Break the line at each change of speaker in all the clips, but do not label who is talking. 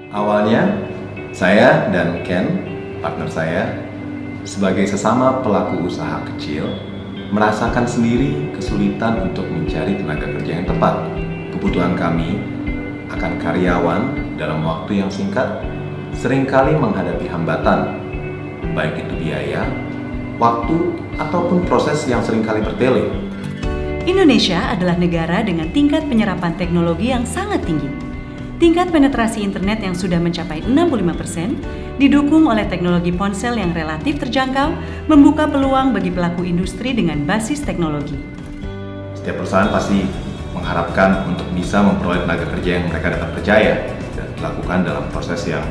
Awalnya, saya dan Ken, partner saya, sebagai sesama pelaku usaha kecil, merasakan sendiri kesulitan untuk mencari tenaga kerja yang tepat. Kebutuhan kami akan karyawan dalam waktu yang singkat seringkali menghadapi hambatan, baik itu biaya, waktu, ataupun proses yang seringkali bertele.
Indonesia adalah negara dengan tingkat penyerapan teknologi yang sangat tinggi. Tingkat penetrasi internet yang sudah mencapai 65%, didukung oleh teknologi ponsel yang relatif terjangkau, membuka peluang bagi pelaku industri dengan basis teknologi.
Setiap perusahaan pasti mengharapkan untuk bisa memperoleh tenaga kerja yang mereka dapat percaya dan dilakukan dalam proses yang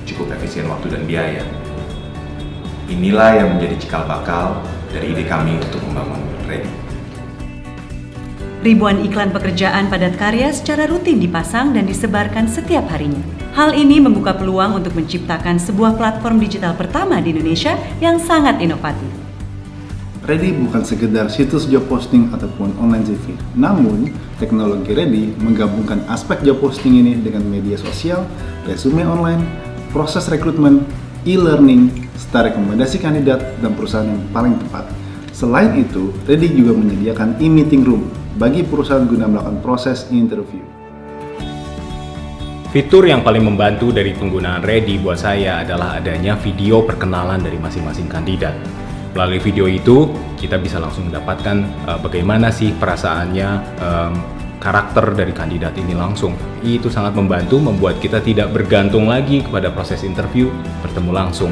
cukup efisien waktu dan biaya. Inilah yang menjadi cikal bakal dari ide kami untuk membangun Ready.
Ribuan iklan pekerjaan padat karya secara rutin dipasang dan disebarkan setiap harinya. Hal ini membuka peluang untuk menciptakan sebuah platform digital pertama di Indonesia yang sangat inovatif.
Ready bukan sekedar situs job posting ataupun online CV. Namun, teknologi Ready menggabungkan aspek job posting ini dengan media sosial, resume online, proses rekrutmen, e-learning, serta rekomendasi kandidat dan perusahaan yang paling tepat. Selain itu, Ready juga menyediakan e-meeting room bagi perusahaan guna melakukan proses interview.
Fitur yang paling membantu dari penggunaan Ready buat saya adalah adanya video perkenalan dari masing-masing kandidat. Melalui video itu, kita bisa langsung mendapatkan bagaimana sih perasaannya, karakter dari kandidat ini langsung. Itu sangat membantu membuat kita tidak bergantung lagi kepada proses interview, bertemu langsung.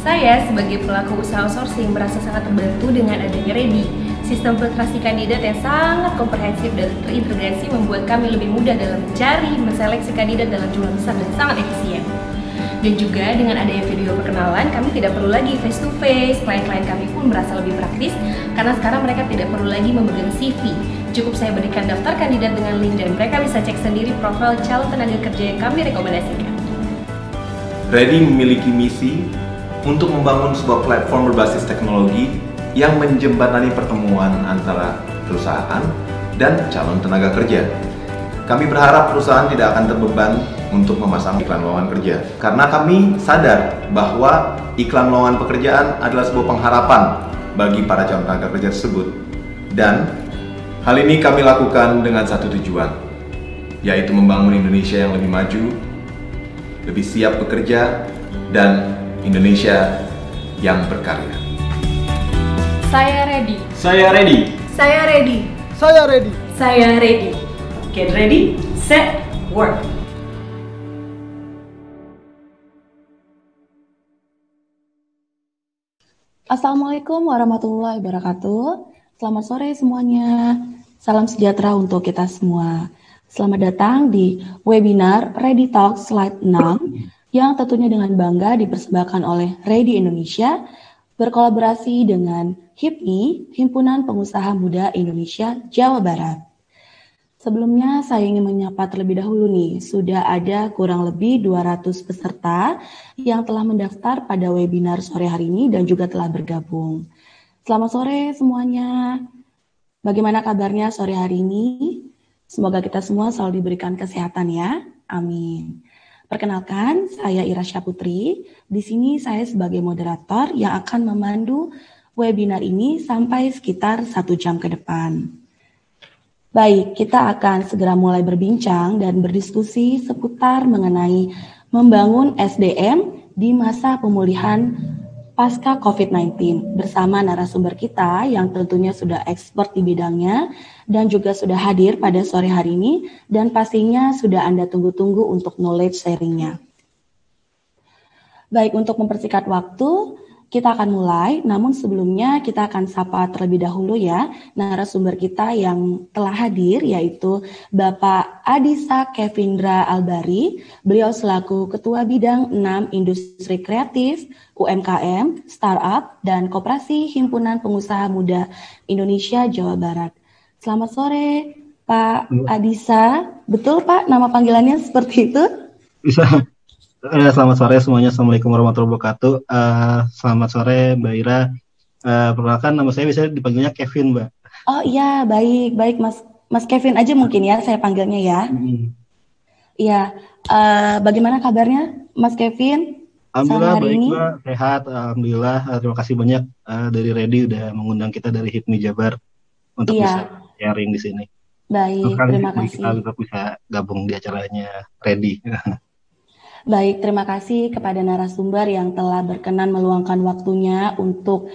Saya sebagai pelaku usaha outsourcing merasa sangat terbantu dengan adanya Ready. Sistem filtrasi kandidat yang sangat komprehensif dan terintegrasi membuat kami lebih mudah dalam mencari, menseleksi kandidat dalam jumlah besar dan sangat efisien. Dan juga dengan adanya video perkenalan, kami tidak perlu lagi face to face. Klien-klien kami pun merasa lebih praktis karena sekarang mereka tidak perlu lagi memegang CV. Cukup saya berikan daftar kandidat dengan link dan mereka bisa cek sendiri profil calon tenaga kerja yang kami rekomendasikan.
Ready memiliki misi untuk membangun sebuah platform berbasis teknologi yang menjembatani pertemuan antara perusahaan dan calon tenaga kerja. Kami berharap perusahaan tidak akan terbeban untuk memasang iklan lowongan kerja, karena kami sadar bahwa iklan lowongan pekerjaan adalah sebuah pengharapan bagi para calon tenaga kerja tersebut. Dan hal ini kami lakukan dengan satu tujuan, yaitu membangun Indonesia yang lebih maju, lebih siap bekerja, dan Indonesia yang berkarya.
Saya ready.
Saya Ready.
Saya ready.
Saya Ready.
Saya ready. Get ready, set, work.
Assalamualaikum warahmatullahi wabarakatuh. Selamat sore semuanya. Salam sejahtera untuk kita semua. Selamat datang di webinar Ready Talk Slide 6 yang tentunya dengan bangga dipersembahkan oleh Ready Indonesia berkolaborasi dengan HIPMI, Himpunan Pengusaha Muda Indonesia Jawa Barat. Sebelumnya saya ingin menyapa terlebih dahulu nih, sudah ada kurang lebih 200 peserta yang telah mendaftar pada webinar sore hari ini dan juga telah bergabung. Selamat sore semuanya. Bagaimana kabarnya sore hari ini? Semoga kita semua selalu diberikan kesehatan ya. Amin. Perkenalkan, saya Ira Syaputri. Di sini saya sebagai moderator yang akan memandu webinar ini sampai sekitar 1 jam ke depan. Baik, kita akan segera mulai berbincang dan berdiskusi seputar mengenai membangun SDM di masa pemulihan pasca COVID-19 bersama narasumber kita yang tentunya sudah expert di bidangnya dan juga sudah hadir pada sore hari ini dan pastinya sudah Anda tunggu-tunggu untuk knowledge sharing-nya. Baik, untuk mempersingkat waktu, kita akan mulai, namun sebelumnya kita akan sapa terlebih dahulu ya narasumber kita yang telah hadir, yaitu Bapak Adisa Kevindra Albari. Beliau selaku Ketua Bidang 6 Industri Kreatif, UMKM, Startup, dan Koperasi Himpunan Pengusaha Muda Indonesia Jawa Barat. Selamat sore Pak Adisa. Betul Pak, nama panggilannya seperti itu?
Bisa. Selamat sore semuanya. Assalamualaikum warahmatullahi wabarakatuh. Selamat sore Mbak Ira. Perkenalkan, nama saya bisa dipanggilnya Kevin, Mbak.
Oh iya, baik Mas Kevin aja mungkin ya saya panggilnya ya. Iya, Bagaimana kabarnya Mas Kevin?
Alhamdulillah
Hari
baik
ini?
Mbak, sehat. Alhamdulillah. Terima kasih banyak dari Ready udah mengundang kita dari HIPMI Jabar untuk bisa
Iya,
sharing di sini.
baik,
Sekali
terima
bagi kita
kasih.
untuk bisa gabung di acaranya Ready.
Baik, terima kasih kepada narasumber yang telah berkenan meluangkan waktunya untuk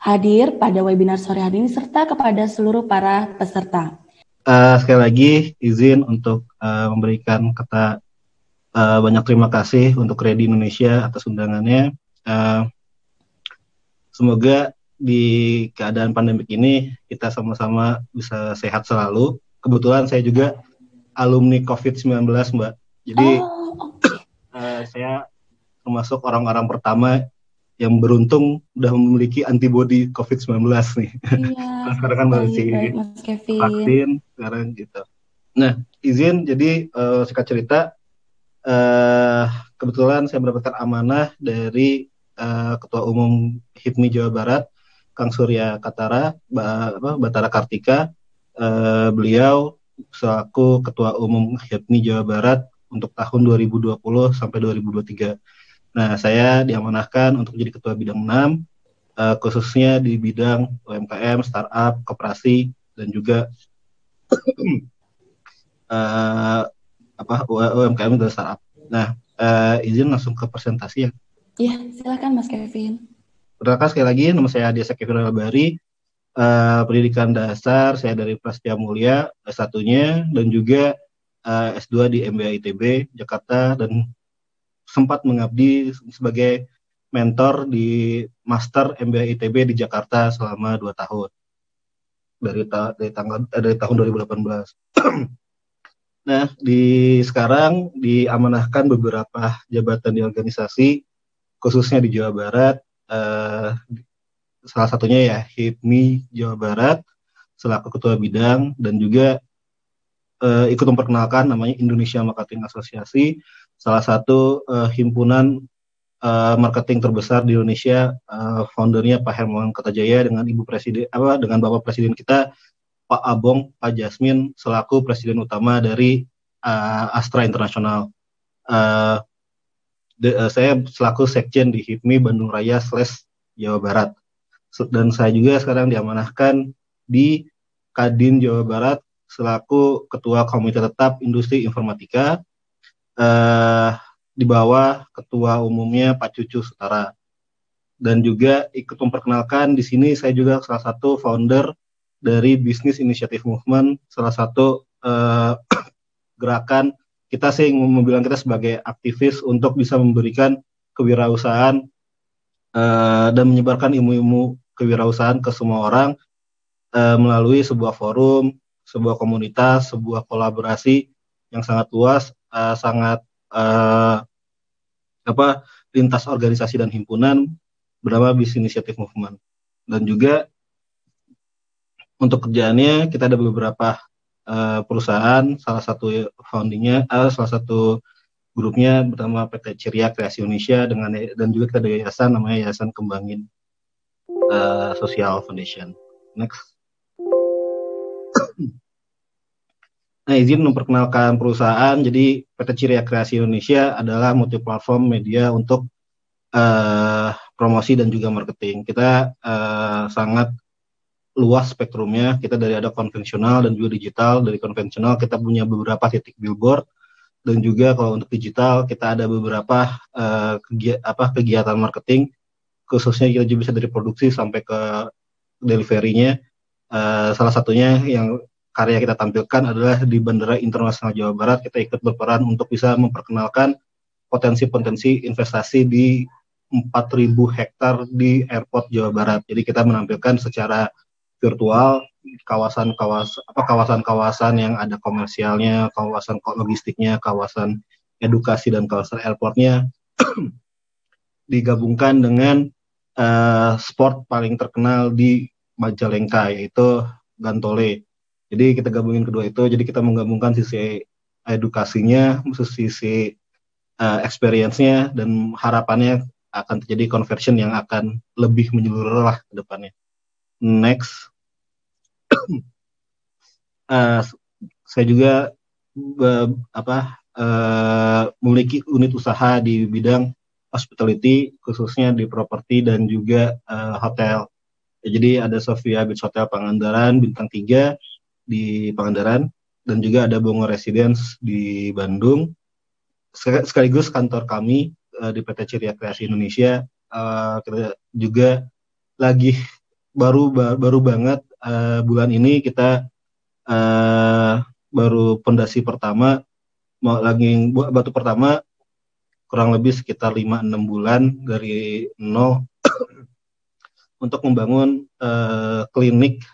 hadir pada webinar sore hari ini serta kepada seluruh para peserta.
Sekali lagi izin untuk memberikan kata banyak terima kasih untuk Ready Indonesia atas undangannya. Semoga di keadaan pandemik ini kita sama-sama bisa sehat selalu. Kebetulan saya juga alumni COVID-19 Mbak. Jadi saya termasuk orang-orang pertama yang beruntung udah memiliki antibodi COVID-19 nih.
Iya,
Sekarang kan masih
baik Mas Kevin.
vaksin sekarang gitu. Nah, izin jadi singkat cerita, kebetulan saya mendapatkan amanah dari Ketua Umum HIPMI Jawa Barat, Kang Surya Katara, Batara Kartika. Beliau selaku Ketua Umum HIPMI Jawa Barat untuk tahun 2020 sampai 2023. Nah, saya diamanahkan untuk menjadi Ketua Bidang 6, khususnya di bidang UMKM, startup, koperasi, dan juga UMKM dan startup. Nah, izin langsung ke presentasi ya.
Iya, silakan Mas Kevin.
Perkenalkan sekali lagi, nama saya Adiasa Kevin Albari. Pendidikan dasar saya dari Prasetya Mulia, S1-nya, dan juga S2 di MBA ITB Jakarta, dan sempat mengabdi sebagai mentor di Master MBA ITB di Jakarta selama 2 tahun dari tahun 2018. Nah, sekarang diamanahkan beberapa jabatan di organisasi, khususnya di Jawa Barat. Salah satunya ya HIPMI Jawa Barat selaku Ketua Bidang, dan juga ikut memperkenalkan namanya Indonesia Marketing Association, salah satu himpunan marketing terbesar di Indonesia. Foundernya Pak Hermawan Kertajaya dengan dengan Bapak Presiden kita Pak Abong, Pak Jasmin selaku Presiden utama dari Astra International. Saya selaku Sekjen di HIPMI Bandung Raya / Jawa Barat, dan saya juga sekarang diamanahkan di Kadin Jawa Barat selaku Ketua Komite Tetap Industri Informatika, di bawah Ketua Umumnya Pak Cucu Sutara. Dan juga ikut memperkenalkan di sini saya juga salah satu founder dari Business Initiative Movement, salah satu gerakan kita sih membilang kita sebagai aktivis untuk bisa memberikan kewirausahaan dan menyebarkan ilmu-ilmu kewirausahaan ke semua orang melalui sebuah forum, sebuah komunitas, sebuah kolaborasi yang sangat luas, sangat lintas organisasi dan himpunan bernama Business Initiative Movement. Dan juga untuk kerjaannya kita ada beberapa perusahaan, salah satu foundingnya, salah satu grupnya bernama PT Ceria Kreasi Indonesia, dan juga kita ada yayasan namanya Yayasan Kembangin Social Foundation. Next. Nah, izin memperkenalkan perusahaan. Jadi PT Ceria Kreasi Indonesia adalah multi-platform media untuk promosi dan juga marketing. Kita sangat luas spektrumnya. Kita dari ada konvensional dan juga digital. Dari konvensional kita punya beberapa titik billboard, dan juga kalau untuk digital kita ada beberapa kegiatan marketing, khususnya kita juga bisa dari produksi sampai ke delivery-nya. Salah satunya yang karya kita tampilkan adalah di Bandara Internasional Jawa Barat. Kita ikut berperan untuk bisa memperkenalkan potensi-potensi investasi di 4.000 hektar di airport Jawa Barat. Jadi kita menampilkan secara virtual kawasan-kawasan yang ada komersialnya, kawasan logistiknya, kawasan edukasi, dan kawasan airportnya digabungkan dengan sport paling terkenal di Majalengka, yaitu Gantole. Jadi kita gabungin kedua itu, jadi kita menggabungkan sisi edukasinya, sisi experience-nya, dan harapannya akan terjadi conversion yang akan lebih menyeluruh lah ke depannya. Next. Saya juga memiliki unit usaha di bidang hospitality, khususnya di properti dan juga hotel. Ya, jadi ada Sofia Beach Hotel Pangandaran bintang 3 di Pangandaran, dan juga ada Bongo Residence di Bandung. Sekaligus kantor kami di PT Ceria Kreasi Indonesia. Kita juga lagi baru banget bulan ini kita baru pondasi pertama, lagi batu pertama kurang lebih sekitar 5-6 bulan dari nol untuk membangun klinik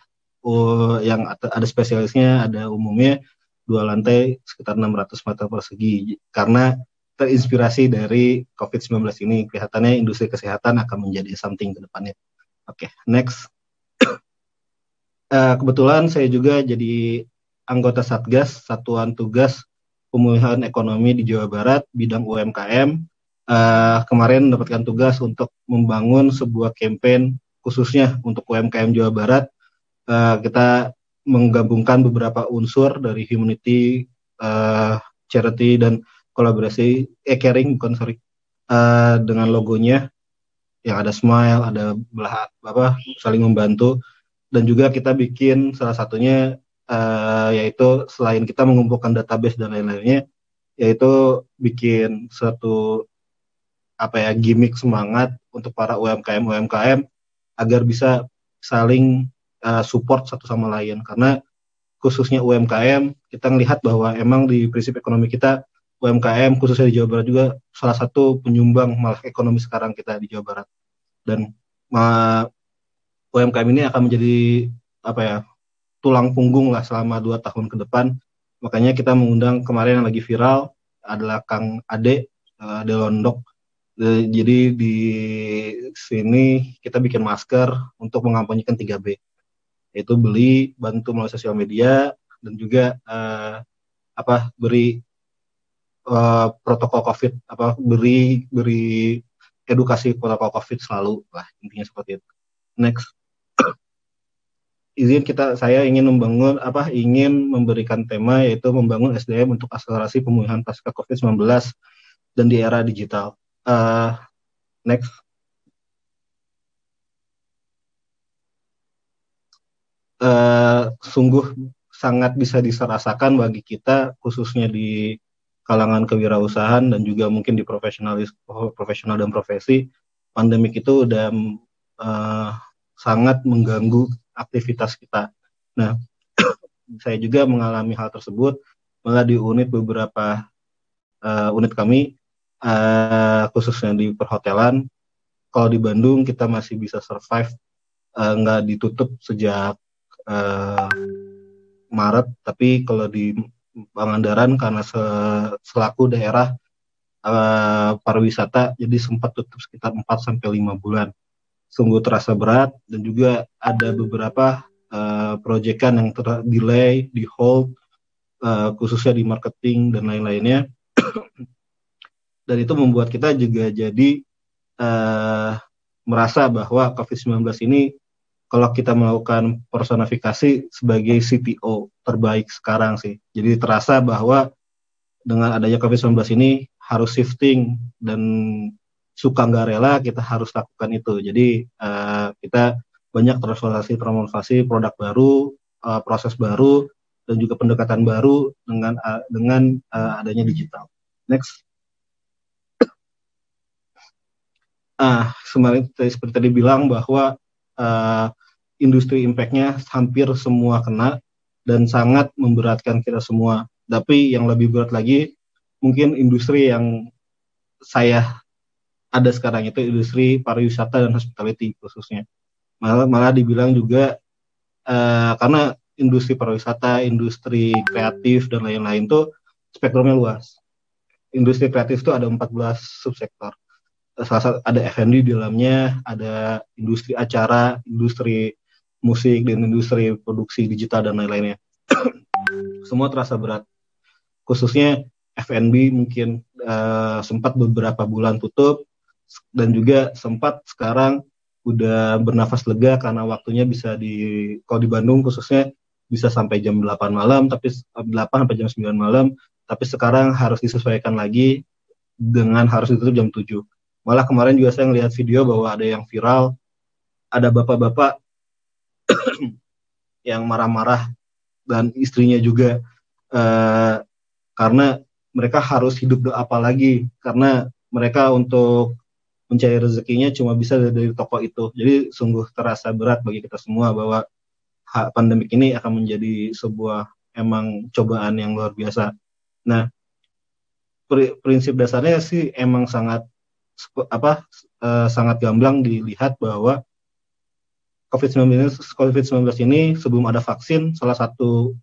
yang ada spesialisnya, ada umumnya, 2 lantai sekitar 600 meter persegi. Karena terinspirasi dari COVID-19 ini, kelihatannya industri kesehatan akan menjadi something ke depannya. Oke, next. Kebetulan saya juga jadi anggota Satgas, Satuan Tugas Pemulihan Ekonomi di Jawa Barat, bidang UMKM. Kemarin mendapatkan tugas untuk membangun sebuah campaign khususnya untuk UMKM Jawa Barat. Kita menggabungkan beberapa unsur dari humanity, charity, dan kolaborasi, caring, dengan logonya yang ada smile, ada saling membantu, dan juga kita bikin salah satunya yaitu selain kita mengumpulkan database dan lain-lainnya, yaitu bikin suatu gimmick semangat untuk para UMKM agar bisa saling support satu sama lain. Karena khususnya UMKM, kita melihat bahwa emang di prinsip ekonomi kita, UMKM khususnya di Jawa Barat juga salah satu penyumbang malah ekonomi sekarang kita di Jawa Barat. Dan UMKM ini akan menjadi tulang punggung lah selama 2 tahun ke depan. Makanya kita mengundang kemarin yang lagi viral adalah Kang Ade Londok. Jadi di sini kita bikin masker untuk mengampanyekan 3B, yaitu beli, bantu melalui sosial media, dan juga beri protokol COVID, beri edukasi protokol COVID selalu lah, intinya seperti itu. Next. Saya ingin memberikan tema, yaitu membangun SDM untuk akselerasi pemulihan pasca COVID-19 dan di era digital. Next. Sungguh sangat bisa dirasakan bagi kita, khususnya di kalangan kewirausahaan dan juga mungkin di profesional dan profesi. Pandemik itu udah sangat mengganggu aktivitas kita. Nah, saya juga mengalami hal tersebut, malah di beberapa unit kami, khususnya di perhotelan. Kalau di Bandung kita masih bisa survive, nggak ditutup sejak Maret, tapi kalau di Pangandaran karena selaku daerah pariwisata, jadi sempat tutup sekitar 4-5 bulan. Sungguh terasa berat, dan juga ada beberapa proyekan yang delay, di hold, khususnya di marketing dan lain-lainnya. Dan itu membuat kita juga jadi merasa bahwa COVID-19 ini, kalau kita melakukan personifikasi sebagai CTO terbaik sekarang sih. Jadi terasa bahwa dengan adanya COVID-19 ini harus shifting, dan suka nggak rela kita harus lakukan itu. Jadi kita banyak transformasi produk baru, proses baru, dan juga pendekatan baru dengan adanya digital. Next. Seperti tadi bilang bahwa industri impact-nya hampir semua kena dan sangat memberatkan kita semua. Tapi yang lebih berat lagi, mungkin industri yang saya ada sekarang itu industri pariwisata dan hospitality khususnya. Malah dibilang juga karena industri pariwisata, industri kreatif dan lain-lain tuh spektrumnya luas. Industri kreatif itu ada 14 subsektor. Ada F&B di dalamnya, ada industri acara, industri musik, dan industri produksi digital dan lain-lainnya. Semua terasa berat. Khususnya F&B mungkin sempat beberapa bulan tutup, dan juga sempat sekarang udah bernafas lega karena waktunya bisa kalau di Bandung khususnya bisa sampai jam 8 malam, tapi 8 sampai jam 9 malam, tapi sekarang harus disesuaikan lagi dengan harus ditutup jam 7. Malah kemarin juga saya ngelihat video bahwa ada yang viral, ada bapak-bapak yang marah-marah dan istrinya juga karena mereka harus hidup apa lagi, karena mereka untuk mencari rezekinya cuma bisa dari toko itu. Jadi sungguh terasa berat bagi kita semua bahwa pandemik ini akan menjadi sebuah emang cobaan yang luar biasa. Nah, prinsip dasarnya sih emang sangat sangat gamblang dilihat bahwa COVID-19 ini sebelum ada vaksin, salah satu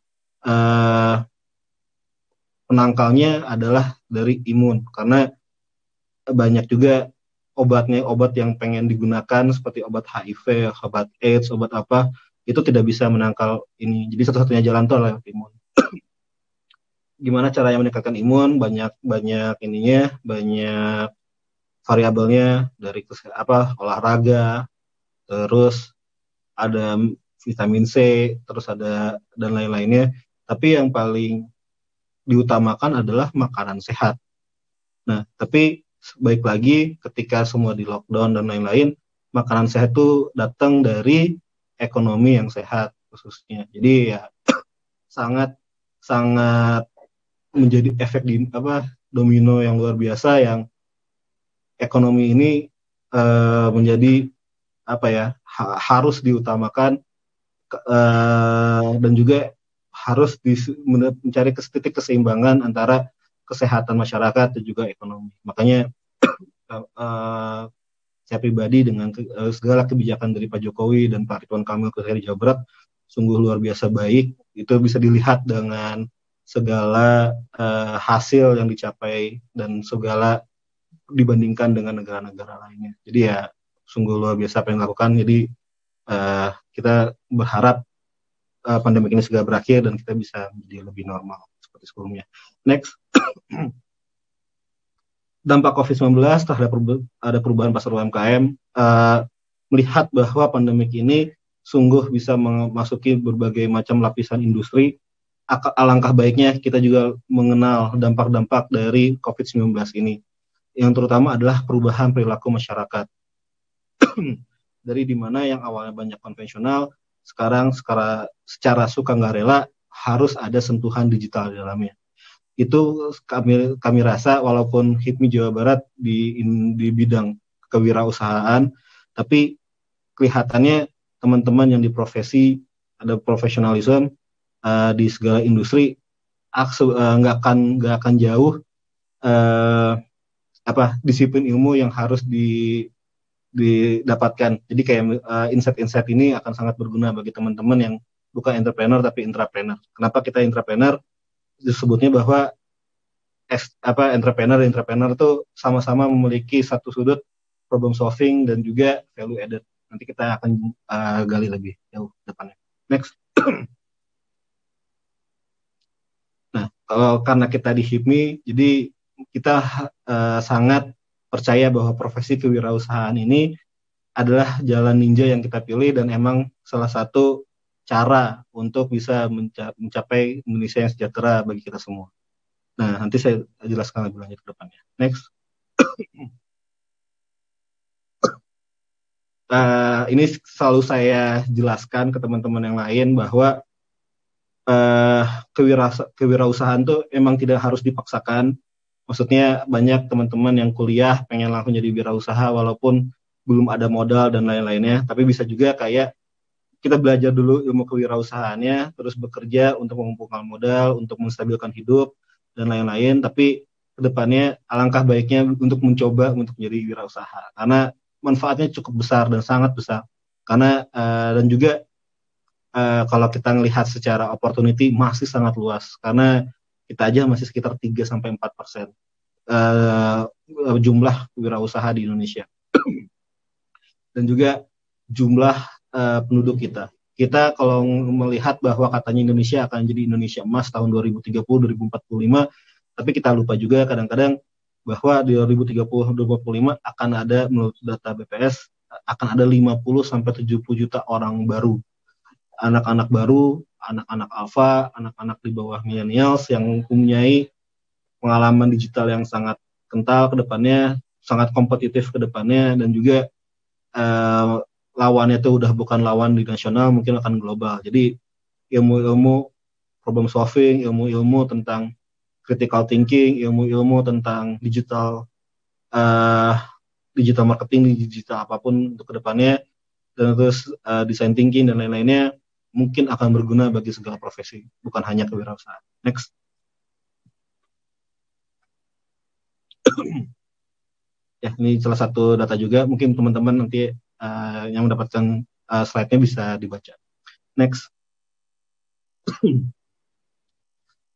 penangkalnya adalah dari imun, karena banyak juga obat yang pengen digunakan seperti obat HIV, obat AIDS, obat apa, itu tidak bisa menangkal ini. Jadi satu-satunya jalan itu adalah imun. Gimana caranya meningkatkan imun? Banyak ininya, banyak variabelnya, dari olahraga, terus ada vitamin C, terus ada dan lain-lainnya. Tapi yang paling diutamakan adalah makanan sehat. Nah, tapi baik lagi ketika semua di lockdown dan lain-lain, makanan sehat itu datang dari ekonomi yang sehat khususnya. Jadi ya sangat menjadi efek domino yang luar biasa, yang ekonomi ini menjadi harus diutamakan dan juga harus mencari titik keseimbangan antara kesehatan masyarakat dan juga ekonomi. Makanya saya pribadi dengan segala kebijakan dari Pak Jokowi dan Pak Ridwan Kamil ke Jawa Barat sungguh luar biasa baik. Itu bisa dilihat dengan segala hasil yang dicapai dan segala dibandingkan dengan negara-negara lainnya. Jadi ya sungguh luar biasa apa yang dilakukan. Jadi kita berharap pandemi ini segera berakhir dan kita bisa menjadi lebih normal seperti sebelumnya. Next. Dampak COVID-19 terhadap ada perubahan pasar UMKM, melihat bahwa pandemik ini sungguh bisa memasuki berbagai macam lapisan industri. Alangkah baiknya kita juga mengenal dampak-dampak dari COVID-19 ini, yang terutama adalah perubahan perilaku masyarakat. Dari dimana yang awalnya banyak konvensional, sekarang secara suka nggak rela harus ada sentuhan digital di dalamnya. Itu kami rasa walaupun HIPMI Jawa Barat di bidang kewirausahaan, tapi kelihatannya teman-teman yang di profesi ada profesionalisme di segala industri nggak akan jauh disiplin ilmu yang harus didapatkan. Jadi kayak insight-insight ini akan sangat berguna bagi teman-teman yang bukan entrepreneur tapi intrapreneur. Kenapa kita intrapreneur? Disebutnya bahwa entrepreneur itu sama-sama memiliki satu sudut problem solving dan juga value added. Nanti kita akan gali lebih jauh depannya. Next. Nah, karena kita di HIPMI, jadi kita sangat percaya bahwa profesi kewirausahaan ini adalah jalan ninja yang kita pilih dan emang salah satu cara untuk bisa mencapai Indonesia yang sejahtera bagi kita semua. Nah, nanti saya jelaskan lebih lanjut ke depannya. Next. Ini selalu saya jelaskan ke teman-teman yang lain bahwa kewirausahaan tuh emang tidak harus dipaksakan. Maksudnya banyak teman-teman yang kuliah pengen langsung jadi wirausaha walaupun belum ada modal dan lain-lainnya, tapi bisa juga kayak kita belajar dulu ilmu kewirausahaannya, terus bekerja untuk mengumpulkan modal, untuk menstabilkan hidup, dan lain-lain. Tapi kedepannya alangkah baiknya untuk mencoba untuk menjadi wirausaha. Karena manfaatnya cukup besar dan sangat besar. Karena dan juga kalau kita melihat secara opportunity masih sangat luas. Karena kita aja masih sekitar 3-4% jumlah wirausaha di Indonesia. Dan juga jumlah penduduk kita. Kita kalau melihat bahwa katanya Indonesia akan jadi Indonesia emas tahun 2030-2045, tapi kita lupa juga kadang-kadang bahwa di 2030-2045 akan ada, menurut data BPS, akan ada 50-70 juta orang baru. Anak-anak baru, anak-anak alfa, anak-anak di bawah millennials yang mempunyai pengalaman digital yang sangat kental ke depannya, sangat kompetitif ke depannya, dan juga lawannya itu udah bukan lawan di nasional, mungkin akan global. Jadi ilmu-ilmu problem solving, ilmu-ilmu tentang critical thinking, ilmu-ilmu tentang digital marketing, digital apapun untuk kedepannya, dan terus design thinking dan lain-lainnya mungkin akan berguna bagi segala profesi, bukan hanya kewirausahaan. Next. Ya, ini salah satu data juga, mungkin teman-teman nanti yang mendapatkan slide-nya bisa dibaca. Next.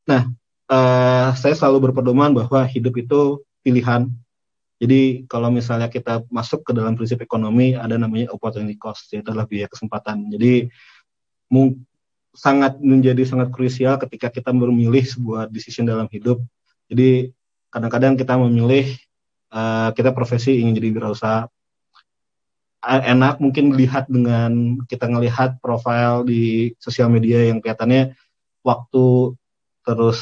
Nah, saya selalu berpedoman bahwa hidup itu pilihan. Jadi kalau misalnya kita masuk ke dalam prinsip ekonomi, ada namanya opportunity cost, yaitu adalah biaya kesempatan. Jadi menjadi sangat krusial ketika kita memilih sebuah decision dalam hidup. Jadi kadang-kadang kita memilih, kita profesi ingin jadi wirausaha. Enak mungkin lihat dengan kita ngelihat profil di sosial media yang kelihatannya waktu terus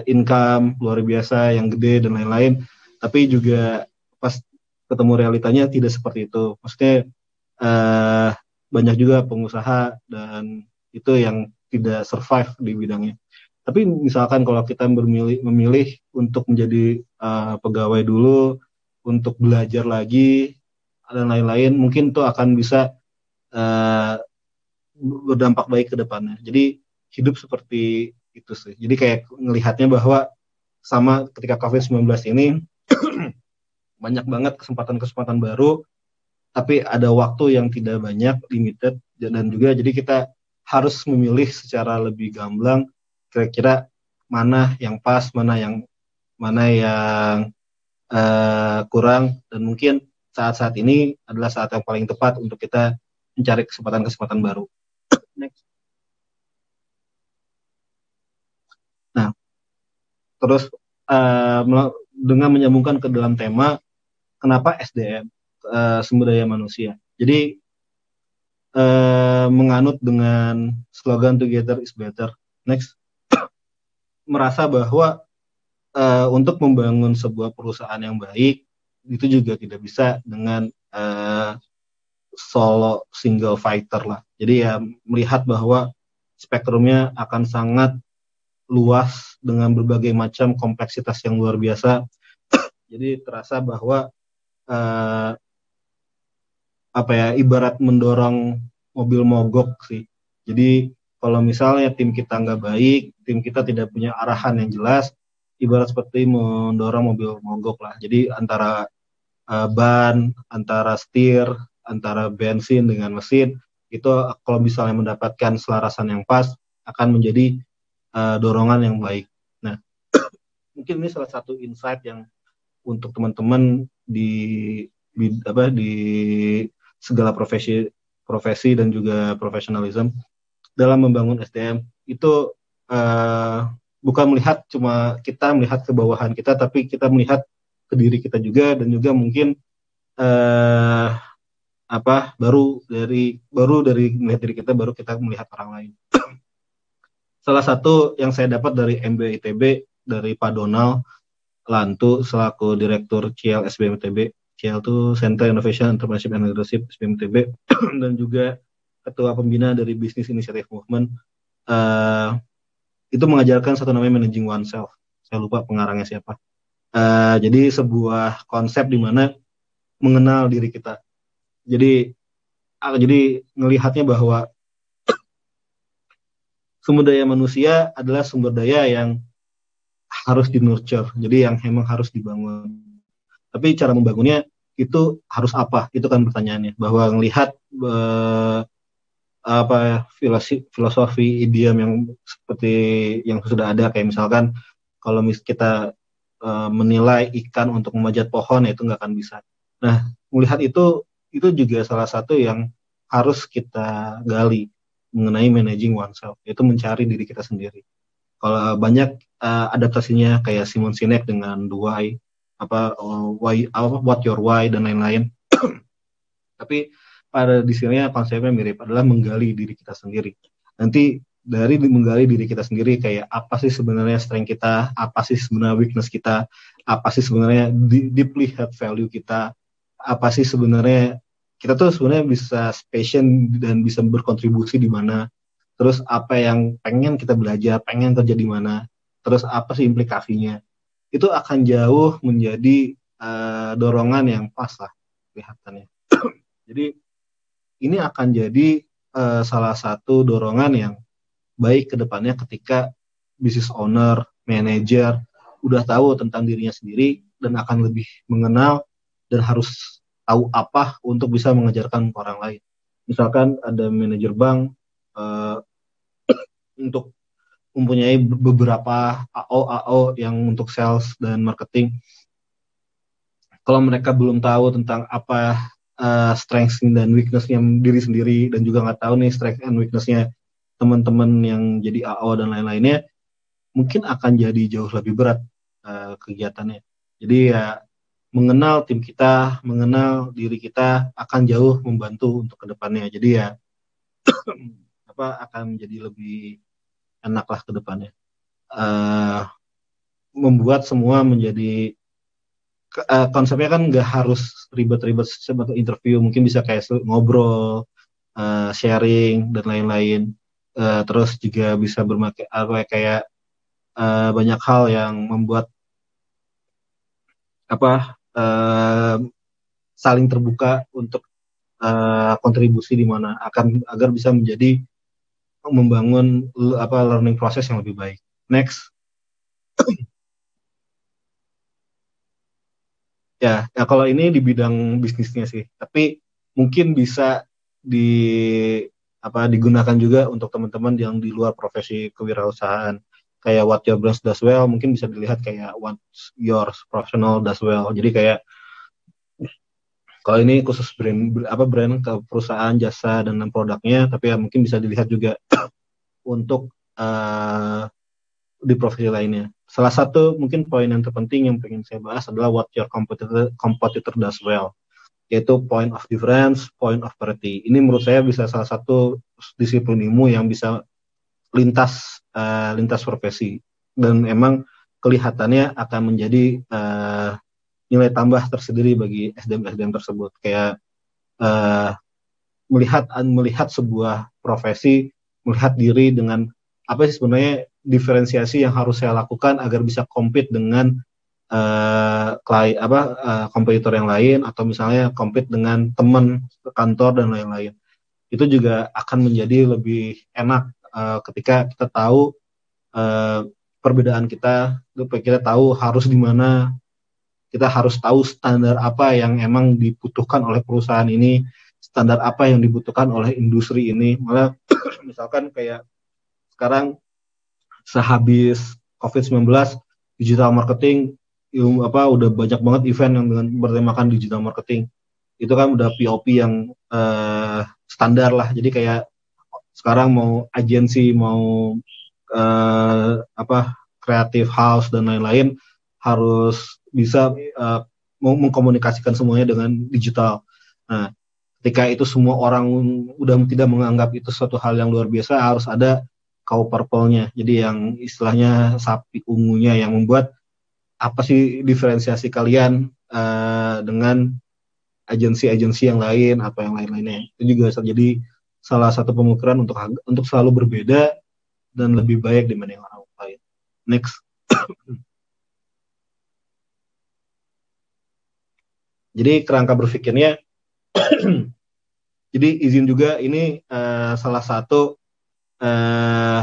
income luar biasa yang gede dan lain-lain, tapi juga pas ketemu realitanya tidak seperti itu. Maksudnya banyak juga pengusaha dan itu yang tidak survive di bidangnya. Tapi misalkan kalau kita memilih untuk menjadi pegawai dulu, untuk belajar lagi dan lain-lain, mungkin itu akan bisa berdampak baik ke depannya. Jadi hidup seperti itu sih. Jadi kayak ngelihatnya bahwa sama ketika COVID-19 ini banyak banget kesempatan-kesempatan baru, tapi ada waktu yang tidak banyak, limited, dan juga jadi kita harus memilih secara lebih gamblang kira-kira mana yang pas, mana yang kurang, dan mungkin saat-saat ini adalah saat yang paling tepat untuk kita mencari kesempatan-kesempatan baru. Next. Nah, terus dengan menyambungkan ke dalam tema, kenapa SDM, sumber daya manusia. Jadi menganut dengan slogan Together is Better. Next. Merasa bahwa untuk membangun sebuah perusahaan yang baik, itu juga tidak bisa dengan solo single fighter lah. Jadi ya melihat bahwa spektrumnya akan sangat luas dengan berbagai macam kompleksitas yang luar biasa. Jadi terasa bahwa ibarat mendorong mobil mogok sih. Jadi kalau misalnya tim kita nggak baik, tim kita tidak punya arahan yang jelas, ibarat seperti mendorong mobil mogok lah. Jadi antara ban, antara setir, antara bensin dengan mesin, itu kalau misalnya mendapatkan selarasan yang pas, akan menjadi dorongan yang baik. Nah, mungkin ini salah satu insight yang untuk teman-teman di segala profesi dan juga profesionalism dalam membangun SDM itu bukan melihat cuma kita melihat ke bawahan kita, tapi kita melihat ke diri kita juga, dan juga mungkin baru dari melihat diri kita baru kita melihat orang lain. Salah satu yang saya dapat dari MBA ITB dari Pak Donald Lantu selaku Direktur CL SBM ITB. CL itu Center Innovation Entrepreneurship and Leadership SBM ITB dan juga Ketua Pembina dari Business Initiative Movement. Itu mengajarkan satu namanya Managing Oneself. Saya lupa pengarangnya siapa. Jadi sebuah konsep di mana mengenal diri kita. Jadi ngelihatnya bahwa sumber daya manusia adalah sumber daya yang harus di-nurture. Jadi yang memang harus dibangun. Tapi cara membangunnya itu harus apa? Itu kan pertanyaannya. Bahwa ngelihat filosofi idiom yang seperti yang sudah ada, kayak misalkan kalau kita menilai ikan untuk memanjat pohon, itu nggak akan bisa. Nah, melihat itu juga salah satu yang harus kita gali mengenai managing oneself, yaitu mencari diri kita sendiri. Kalau banyak adaptasinya kayak Simon Sinek dengan why, what your why dan lain-lain. Tapi pada di sini konsepnya mirip, adalah menggali diri kita sendiri. Nanti dari menggali diri kita sendiri, kayak apa sih sebenarnya strength kita, apa sih sebenarnya weakness kita, apa sih sebenarnya deeply held value kita, apa sih sebenarnya kita tuh sebenarnya bisa passion dan bisa berkontribusi di mana, terus apa yang pengen kita belajar, pengen kerja di mana, terus apa sih implikasinya, itu akan jauh menjadi dorongan yang pas lah kelihatannya. Jadi ini akan jadi salah satu dorongan yang baik ke depannya ketika business owner, manager udah tahu tentang dirinya sendiri dan akan lebih mengenal dan harus tahu apa untuk bisa mengajarkan ke orang lain. Misalkan ada manajer bank untuk mempunyai beberapa AO yang untuk sales dan marketing. Kalau mereka belum tahu tentang apa strength dan weakness-nya diri sendiri dan juga nggak tahu nih strength and weakness-nya teman-teman yang jadi AO dan lain-lainnya, mungkin akan jadi jauh lebih berat kegiatannya. Jadi ya mengenal tim kita, mengenal diri kita akan jauh membantu untuk kedepannya. Jadi ya akan menjadi lebih enak lah kedepannya. Membuat semua menjadi konsepnya kan nggak harus ribet-ribet seperti interview, mungkin bisa kayak ngobrol, sharing dan lain-lain. Terus juga bisa kayak banyak hal yang membuat saling terbuka untuk kontribusi di mana agar bisa menjadi membangun learning proses yang lebih baik. Next. Ya, kalau ini di bidang bisnisnya sih, tapi mungkin bisa digunakan juga untuk teman-teman yang di luar profesi kewirausahaan. Kayak what your brand does well, mungkin bisa dilihat kayak what your professional does well. Jadi kayak kalau ini khusus brand ke perusahaan, jasa dan produknya, tapi ya mungkin bisa dilihat juga untuk di profesi lainnya. Salah satu mungkin poin yang terpenting yang pengen saya bahas adalah what your competitor does well, yaitu point of difference, point of parity. Ini menurut saya bisa salah satu disiplin ilmu yang bisa lintas profesi dan emang kelihatannya akan menjadi nilai tambah tersendiri bagi SDM tersebut. Kayak melihat sebuah profesi, melihat diri dengan apa sih sebenarnya diferensiasi yang harus saya lakukan agar bisa compete dengan kompetitor yang lain, atau misalnya compete dengan teman kantor dan lain-lain. Itu juga akan menjadi lebih enak ketika kita tahu perbedaan kita tahu harus di mana, kita harus tahu standar apa yang emang dibutuhkan oleh perusahaan ini, standar apa yang dibutuhkan oleh industri ini. Malah misalkan kayak sekarang sehabis COVID-19, digital marketing udah banyak banget event yang dengan bertemakan digital marketing. Itu kan udah POP yang standar lah. Jadi kayak sekarang mau agensi, mau creative house dan lain-lain harus bisa mengkomunikasikan semuanya dengan digital. Nah, ketika itu semua orang udah tidak menganggap itu suatu hal yang luar biasa, harus ada cow purple-nya. Jadi yang istilahnya sapi ungunya yang membuat apa sih diferensiasi kalian dengan agensi-agensi yang lain atau yang lain-lainnya. Itu juga jadi salah satu pemikiran untuk selalu berbeda dan lebih baik dibanding orang lain. Next. Jadi kerangka berpikirnya, jadi izin juga ini salah satu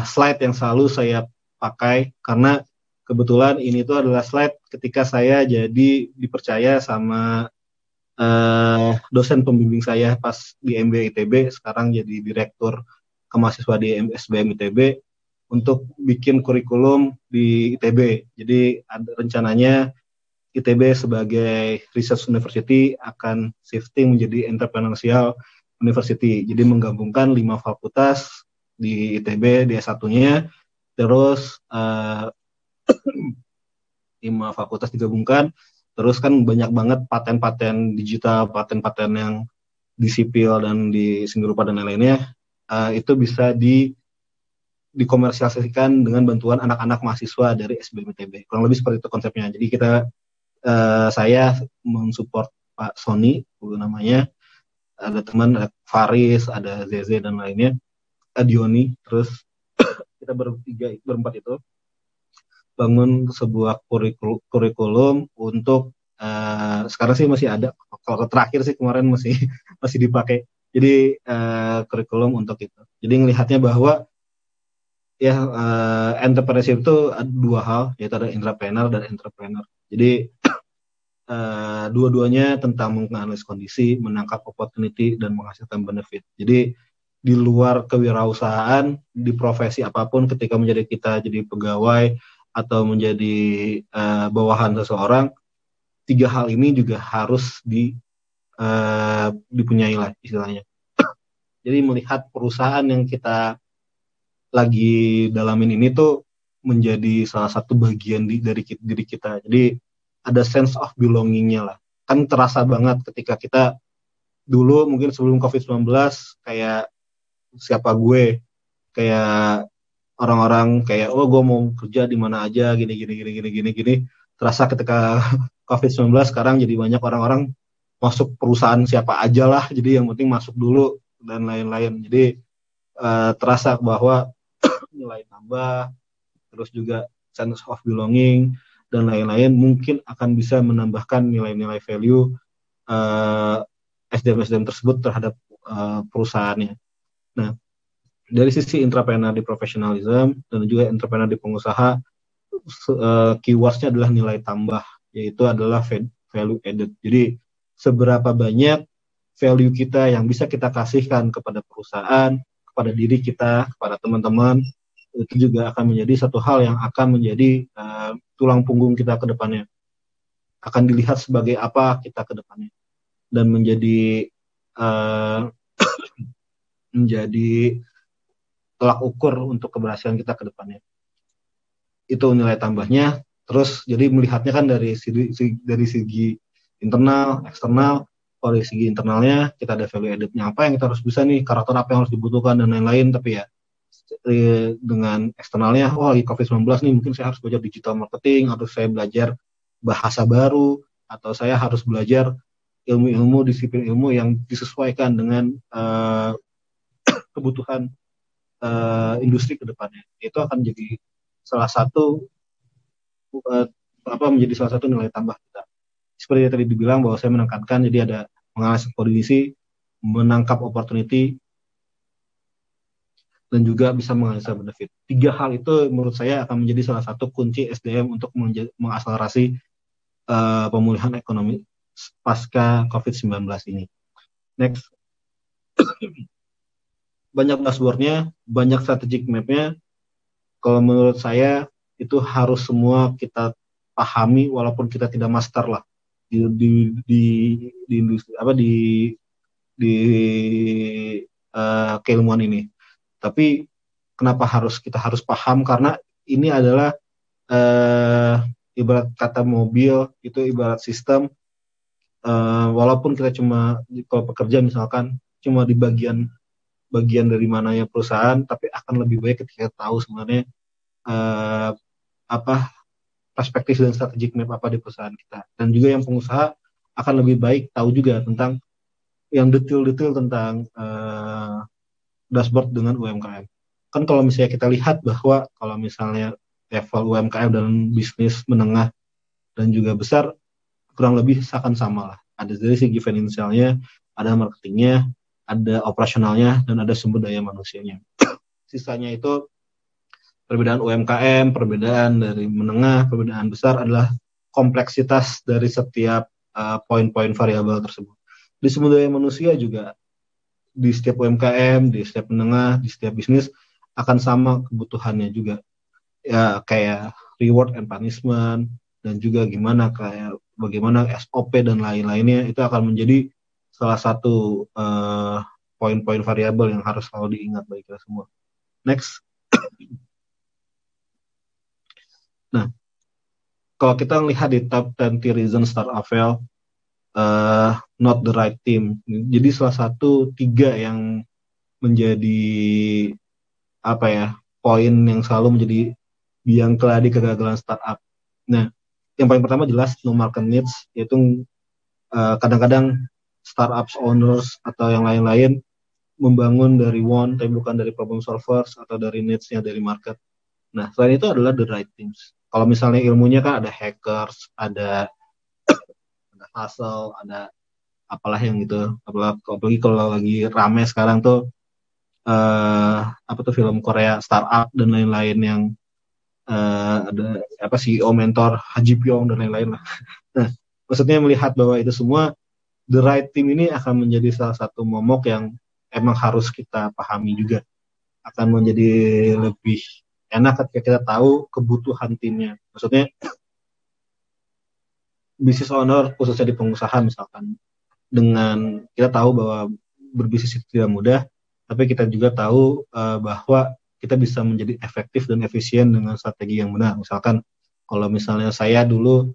slide yang selalu saya pakai karena kebetulan ini tuh adalah slide ketika saya jadi dipercaya sama dosen pembimbing saya pas di MBA ITB, sekarang jadi direktur kemahasiswa di SBM ITB untuk bikin kurikulum di ITB. Jadi ada rencananya ITB sebagai research university akan shifting menjadi entrepreneurial university. Jadi menggabungkan 5 fakultas di ITB di S1-nya, terus 5 fakultas digabungkan, terus kan banyak banget paten-paten digital, paten-paten yang di sipil dan di seni rupa dan lain-lainnya, itu bisa dikomersialisasikan dengan bantuan anak-anak mahasiswa dari SBMITB. Kurang lebih seperti itu konsepnya. Jadi saya mensupport Pak Sony, namanya, ada teman, ada Faris, ada Zeze dan lainnya, Adioni, terus kita berempat itu bangun sebuah kurikulum untuk sekarang sih masih ada, kalau terakhir sih kemarin masih dipakai. Jadi kurikulum untuk itu. Jadi ngelihatnya bahwa ya entrepreneurship itu ada dua hal, yaitu ada intrapreneur dan entrepreneur. Jadi dua-duanya tentang menganalisis kondisi, menangkap opportunity, dan menghasilkan benefit. Jadi di luar kewirausahaan, di profesi apapun, ketika kita jadi pegawai atau menjadi bawahan seseorang, tiga hal ini juga harus dipunyai lah istilahnya. Jadi melihat perusahaan yang kita lagi dalamin ini tuh menjadi salah satu bagian dari diri kita. Jadi ada sense of belonging-nya lah. Kan terasa banget ketika kita dulu mungkin sebelum COVID-19 kayak siapa gue, kayak orang-orang kayak gue mau kerja di mana aja gini. Terasa ketika COVID-19 sekarang jadi banyak orang-orang masuk perusahaan siapa aja lah. Jadi yang penting masuk dulu dan lain-lain. Jadi terasa bahwa nilai tambah, terus juga sense of belonging dan lain-lain mungkin akan bisa menambahkan nilai-nilai value SDM tersebut terhadap perusahaannya. Nah, dari sisi intrapreneur di professionalism dan juga entrepreneur di pengusaha, keywords-nya adalah nilai tambah, yaitu adalah value added. Jadi seberapa banyak value kita yang bisa kita kasihkan kepada perusahaan, kepada diri kita, kepada teman-teman, itu juga akan menjadi satu hal yang akan menjadi tulang punggung kita ke depannya. Akan dilihat sebagai apa kita ke depannya. Dan menjadi tolak ukur untuk keberhasilan kita ke depannya. Itu nilai tambahnya. Terus jadi melihatnya kan dari segi internal, eksternal. Kalau dari segi internalnya kita ada value added-nya apa yang kita harus bisa nih, karakter apa yang harus dibutuhkan dan lain-lain. Tapi ya dengan eksternalnya, lagi COVID-19 nih mungkin saya harus belajar digital marketing, atau saya belajar bahasa baru, atau saya harus belajar ilmu-ilmu, disiplin ilmu yang disesuaikan dengan kebutuhan industri ke depannya. Itu akan jadi salah satu menjadi salah satu nilai tambah kita. Seperti yang tadi dibilang bahwa saya menekankan, jadi ada menganalisis kondisi, menangkap opportunity, dan juga bisa menganalisa benefit. Tiga hal itu menurut saya akan menjadi salah satu kunci SDM untuk mengakselerasi pemulihan ekonomi pasca COVID-19 ini. Next. Banyak dashboard-nya, banyak strategic map-nya. Kalau menurut saya itu harus semua kita pahami walaupun kita tidak master lah di industri di keilmuan ini. Tapi kenapa kita harus paham? Karena ini adalah ibarat kata mobil, itu ibarat sistem. Walaupun kita kalau pekerja misalkan cuma di bagian dari mananya perusahaan, tapi akan lebih baik ketika tahu sebenarnya perspektif dan strategic map apa di perusahaan kita. Dan juga yang pengusaha akan lebih baik tahu juga tentang yang detail-detail tentang dashboard dengan UMKM. Kan kalau misalnya kita lihat bahwa kalau misalnya level UMKM dan bisnis menengah dan juga besar kurang lebih akan sama lah. Ada dari segi finansialnya, ada marketingnya, ada operasionalnya, dan ada sumber daya manusianya. Sisanya itu perbedaan UMKM, perbedaan dari menengah, perbedaan besar adalah kompleksitas dari setiap poin-poin variabel tersebut. Di sumber daya manusia juga di setiap UMKM, di setiap menengah, di setiap bisnis akan sama kebutuhannya juga. Ya kayak reward and punishment, dan juga bagaimana SOP dan lain-lainnya, itu akan menjadi salah satu poin-poin variabel yang harus selalu diingat bagi kita semua. Next. Nah, kalau kita lihat di top 10 reasons startup fail, not the right team. Jadi salah satu 3 yang menjadi poin yang selalu menjadi biang keladi kegagalan startup. Nah, yang paling pertama jelas no market needs, yaitu kadang-kadang startups owners atau yang lain-lain membangun dari want tapi bukan dari problem solvers atau dari needs-nya dari market. Nah, selain itu adalah the right teams. Kalau misalnya ilmunya kan ada hackers, ada hustle, ada apalah yang gitu. Apalagi kalau lagi rame sekarang tuh apa tuh film Korea startup dan lain-lain yang ada apa CEO mentor Haji Pyong dan lain-lain lah. Nah, maksudnya melihat bahwa itu semua the right team ini akan menjadi salah satu momok yang emang harus kita pahami juga. Akan menjadi lebih enak ketika kita tahu kebutuhan timnya. Maksudnya business owner khususnya di pengusaha misalkan, dengan kita tahu bahwa berbisnis itu tidak mudah, tapi kita juga tahu bahwa kita bisa menjadi efektif dan efisien dengan strategi yang benar. Misalkan kalau misalnya saya dulu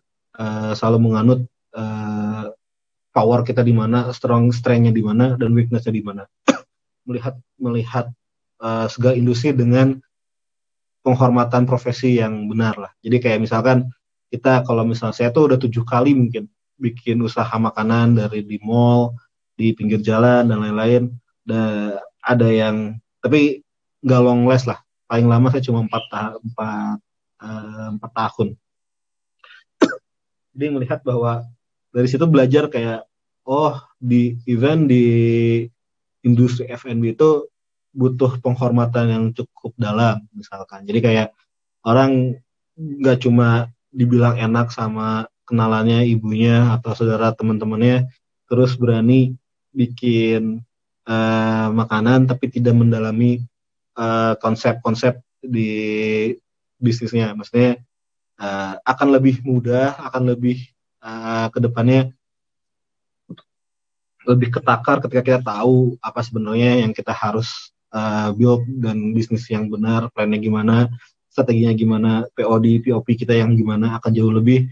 selalu menganut power kita di mana, strength-nya di mana, dan weakness-nya di mana. melihat segala industri dengan penghormatan profesi yang benar lah. Jadi kayak misalkan kita, kalau misalnya saya tuh udah 7 kali mungkin bikin usaha makanan dari di mall, di pinggir jalan dan lain-lain. Dan ada yang tapi nggak long last lah. Paling lama saya cuma 4 tahun. Jadi melihat bahwa dari situ belajar kayak di event di industri F&B itu butuh penghormatan yang cukup dalam misalkan. Jadi kayak orang nggak cuma dibilang enak sama kenalannya, ibunya atau saudara teman-temannya, terus berani bikin makanan tapi tidak mendalami konsep-konsep di bisnisnya. Maksudnya akan lebih mudah, akan lebih kedepannya lebih ketakar ketika kita tahu apa sebenarnya yang kita harus build dan bisnis yang benar, plannya gimana, strateginya gimana, POP kita yang gimana, akan jauh lebih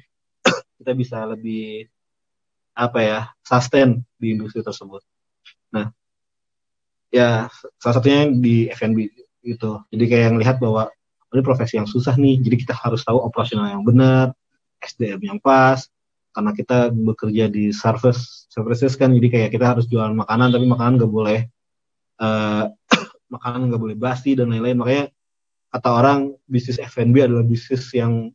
kita bisa lebih sustain di industri tersebut. Nah, ya salah satunya di F&B gitu. Jadi kayak yang lihat bahwa ini profesi yang susah nih, jadi kita harus tahu operasional yang benar, SDM yang pas, karena kita bekerja di services kan, jadi kayak kita harus jualan makanan, tapi makanan nggak boleh basi dan lain-lain. Makanya kata orang bisnis F&B adalah bisnis yang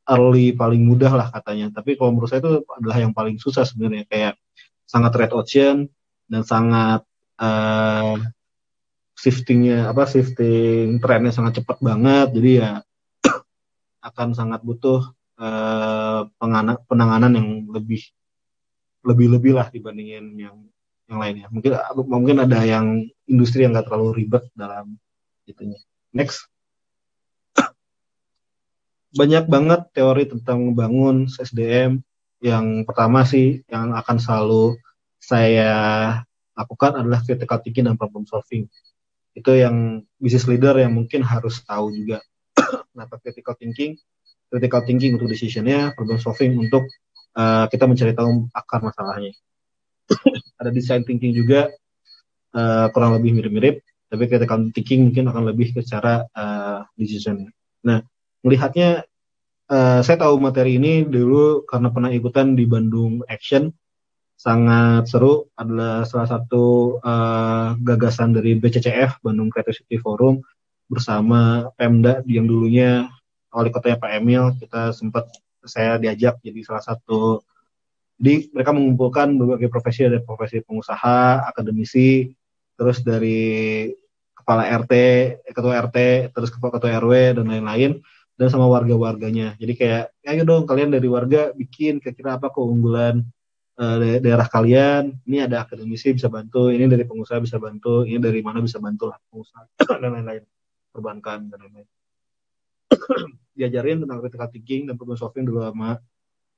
early paling mudah lah katanya, tapi kalau menurut saya itu adalah yang paling susah sebenarnya. Kayak sangat red ocean dan sangat shifting trennya sangat cepat banget, jadi ya akan sangat butuh penanganan yang lebih lah dibandingin yang lainnya. Mungkin ada yang industri yang nggak terlalu ribet dalam itunya. Next. Banyak banget teori tentang membangun SDM. Yang pertama sih yang akan selalu saya lakukan adalah critical thinking dan problem solving. Itu yang business leader yang mungkin harus tahu juga. Kenapa critical thinking untuk decision-nya, problem solving untuk kita mencari tahu akar masalahnya. Ada design thinking juga, kurang lebih mirip-mirip, tapi critical thinking mungkin akan lebih ke cara decision. Nah, melihatnya saya tahu materi ini dulu karena pernah ikutan di Bandung Action, sangat seru, adalah salah satu gagasan dari BCCF, Bandung Creativity Forum, bersama Pemda yang dulunya wali kotanya Pak Emil. Saya diajak jadi salah satu, jadi mereka mengumpulkan berbagai profesi, ada profesi pengusaha, akademisi, terus dari kepala RT, ketua RT, terus ketua RW dan lain-lain, dan sama warga-warganya. Jadi kayak, ayo dong kalian dari warga bikin kira-kira apa keunggulan daerah kalian. Ini ada akademisi bisa bantu, ini dari pengusaha bisa bantu, ini dari mana bisa bantu lah pengusaha dan lain-lain, perbankan dan lain-lain. Diajarin tentang critical thinking dan problem solving dulu sama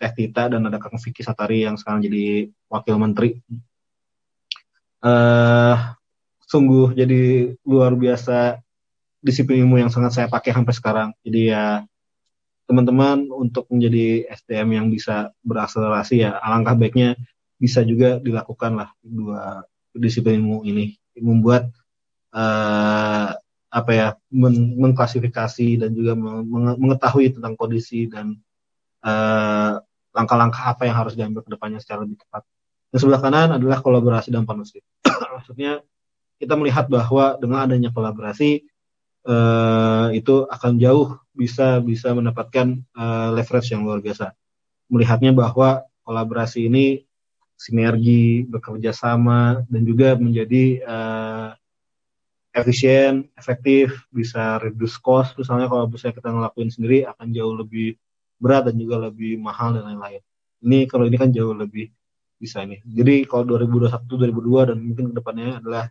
Teh Tita, dan ada Kang Vicky Satari yang sekarang jadi wakil menteri. Sungguh jadi luar biasa disiplin ilmu yang sangat saya pakai sampai sekarang. Jadi ya teman-teman, untuk menjadi SDM yang bisa berakselerasi ya alangkah baiknya bisa juga dilakukan lah dua disiplin ilmu ini, membuat mengklasifikasi dan juga mengetahui tentang kondisi dan langkah-langkah apa yang harus diambil ke depannya secara lebih tepat. Yang sebelah kanan adalah kolaborasi dan partnership. Maksudnya kita melihat bahwa dengan adanya kolaborasi itu akan jauh bisa mendapatkan leverage yang luar biasa. Melihatnya bahwa kolaborasi ini sinergi, bekerja sama, dan juga menjadi efisien, efektif, bisa reduce cost. Misalnya kalau misalnya kita ngelakuin sendiri akan jauh lebih berat dan juga lebih mahal dan lain-lain. Kalau ini kan jauh lebih bisa ini. Jadi kalau 2021, 2002 dan mungkin kedepannya adalah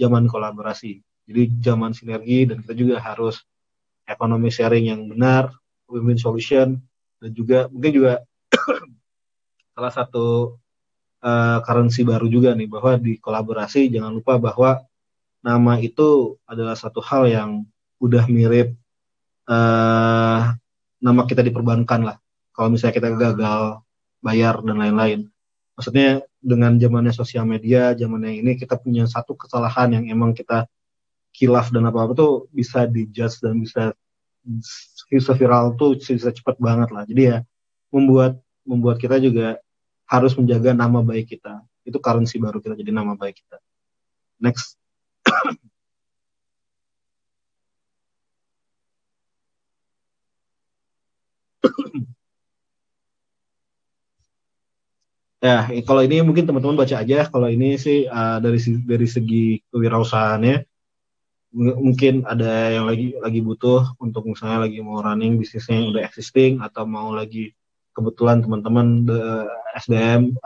zaman kolaborasi. Jadi zaman sinergi dan kita juga harus ekonomi sharing yang benar, win-win solution, dan juga mungkin juga salah satu currency baru juga nih, bahwa di kolaborasi jangan lupa bahwa nama itu adalah satu hal yang udah mirip nama kita diperbankan lah. Kalau misalnya kita gagal bayar dan lain-lain. Maksudnya dengan zamannya sosial media, zamannya ini kita punya satu kesalahan yang emang kita khilaf dan apa-apa tuh bisa dijudge dan bisa viral tuh bisa cepat banget lah. Jadi ya membuat kita juga harus menjaga nama baik kita. Itu currency baru kita, jadi nama baik kita. Next. Ya, kalau ini mungkin teman-teman baca aja. Kalau ini sih dari segi kewirausahaannya, mungkin ada yang lagi butuh untuk misalnya lagi mau running bisnisnya yang udah existing, atau mau lagi kebetulan teman-teman SDM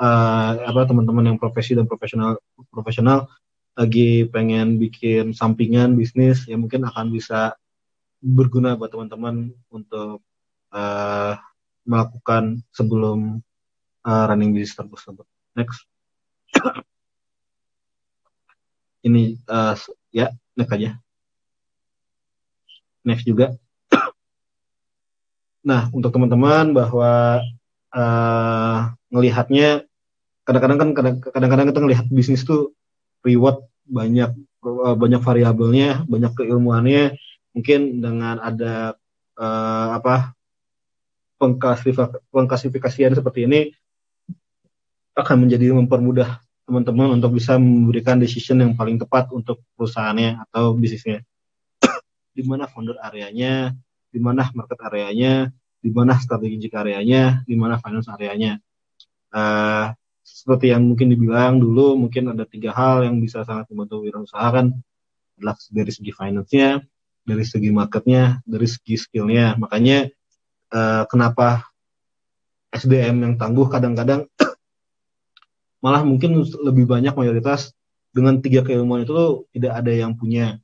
teman-teman yang profesi dan profesional lagi pengen bikin sampingan bisnis, ya mungkin akan bisa berguna buat teman-teman untuk melakukan sebelum running bisnis tersebut. Next. Ini ya, next aja. Next juga. Nah, untuk teman-teman bahwa ngelihatnya kadang-kadang kita ngelihat bisnis tuh reward banyak variabelnya, banyak keilmuannya. Mungkin dengan ada pengklasifikasian seperti ini akan menjadi mempermudah teman-teman untuk bisa memberikan decision yang paling tepat untuk perusahaannya atau bisnisnya. Di mana founder areanya, di mana market areanya, di mana strategic areanya, di mana finance areanya. Seperti yang mungkin dibilang dulu, mungkin ada 3 hal yang bisa sangat membantu wirausaha kan, adalah dari segi finance-nya, dari segi market-nya, dari segi skill-nya. Makanya kenapa SDM yang tangguh kadang-kadang malah mungkin lebih banyak mayoritas dengan 3 keilmuan itu tuh tidak ada yang punya.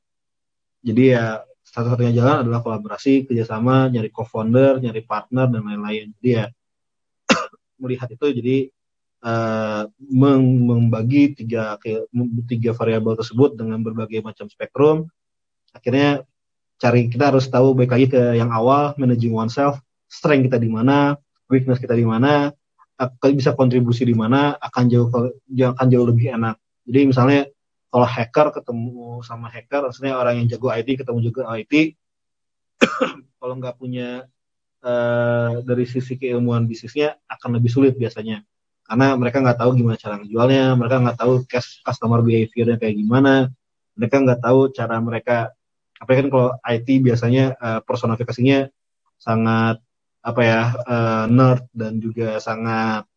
Jadi ya satu-satunya jalan adalah kolaborasi, kerjasama, nyari co-founder, nyari partner, dan lain-lain. Jadi ya melihat itu, jadi membagi 3 variabel tersebut dengan berbagai macam spektrum. Akhirnya kita harus tahu baik lagi ke yang awal, managing oneself, strength kita di mana, weakness kita di mana, bisa kontribusi di mana, akan jauh lebih enak. Jadi misalnya kalau hacker ketemu sama hacker, maksudnya orang yang jago IT ketemu juga IT, kalau nggak punya dari sisi keilmuan bisnisnya akan lebih sulit biasanya, karena mereka nggak tahu gimana cara ngejualnya, mereka nggak tahu customer behavior-nya kayak gimana, mereka nggak tahu cara mereka, kan kalau IT biasanya personifikasinya sangat nerd dan juga sangat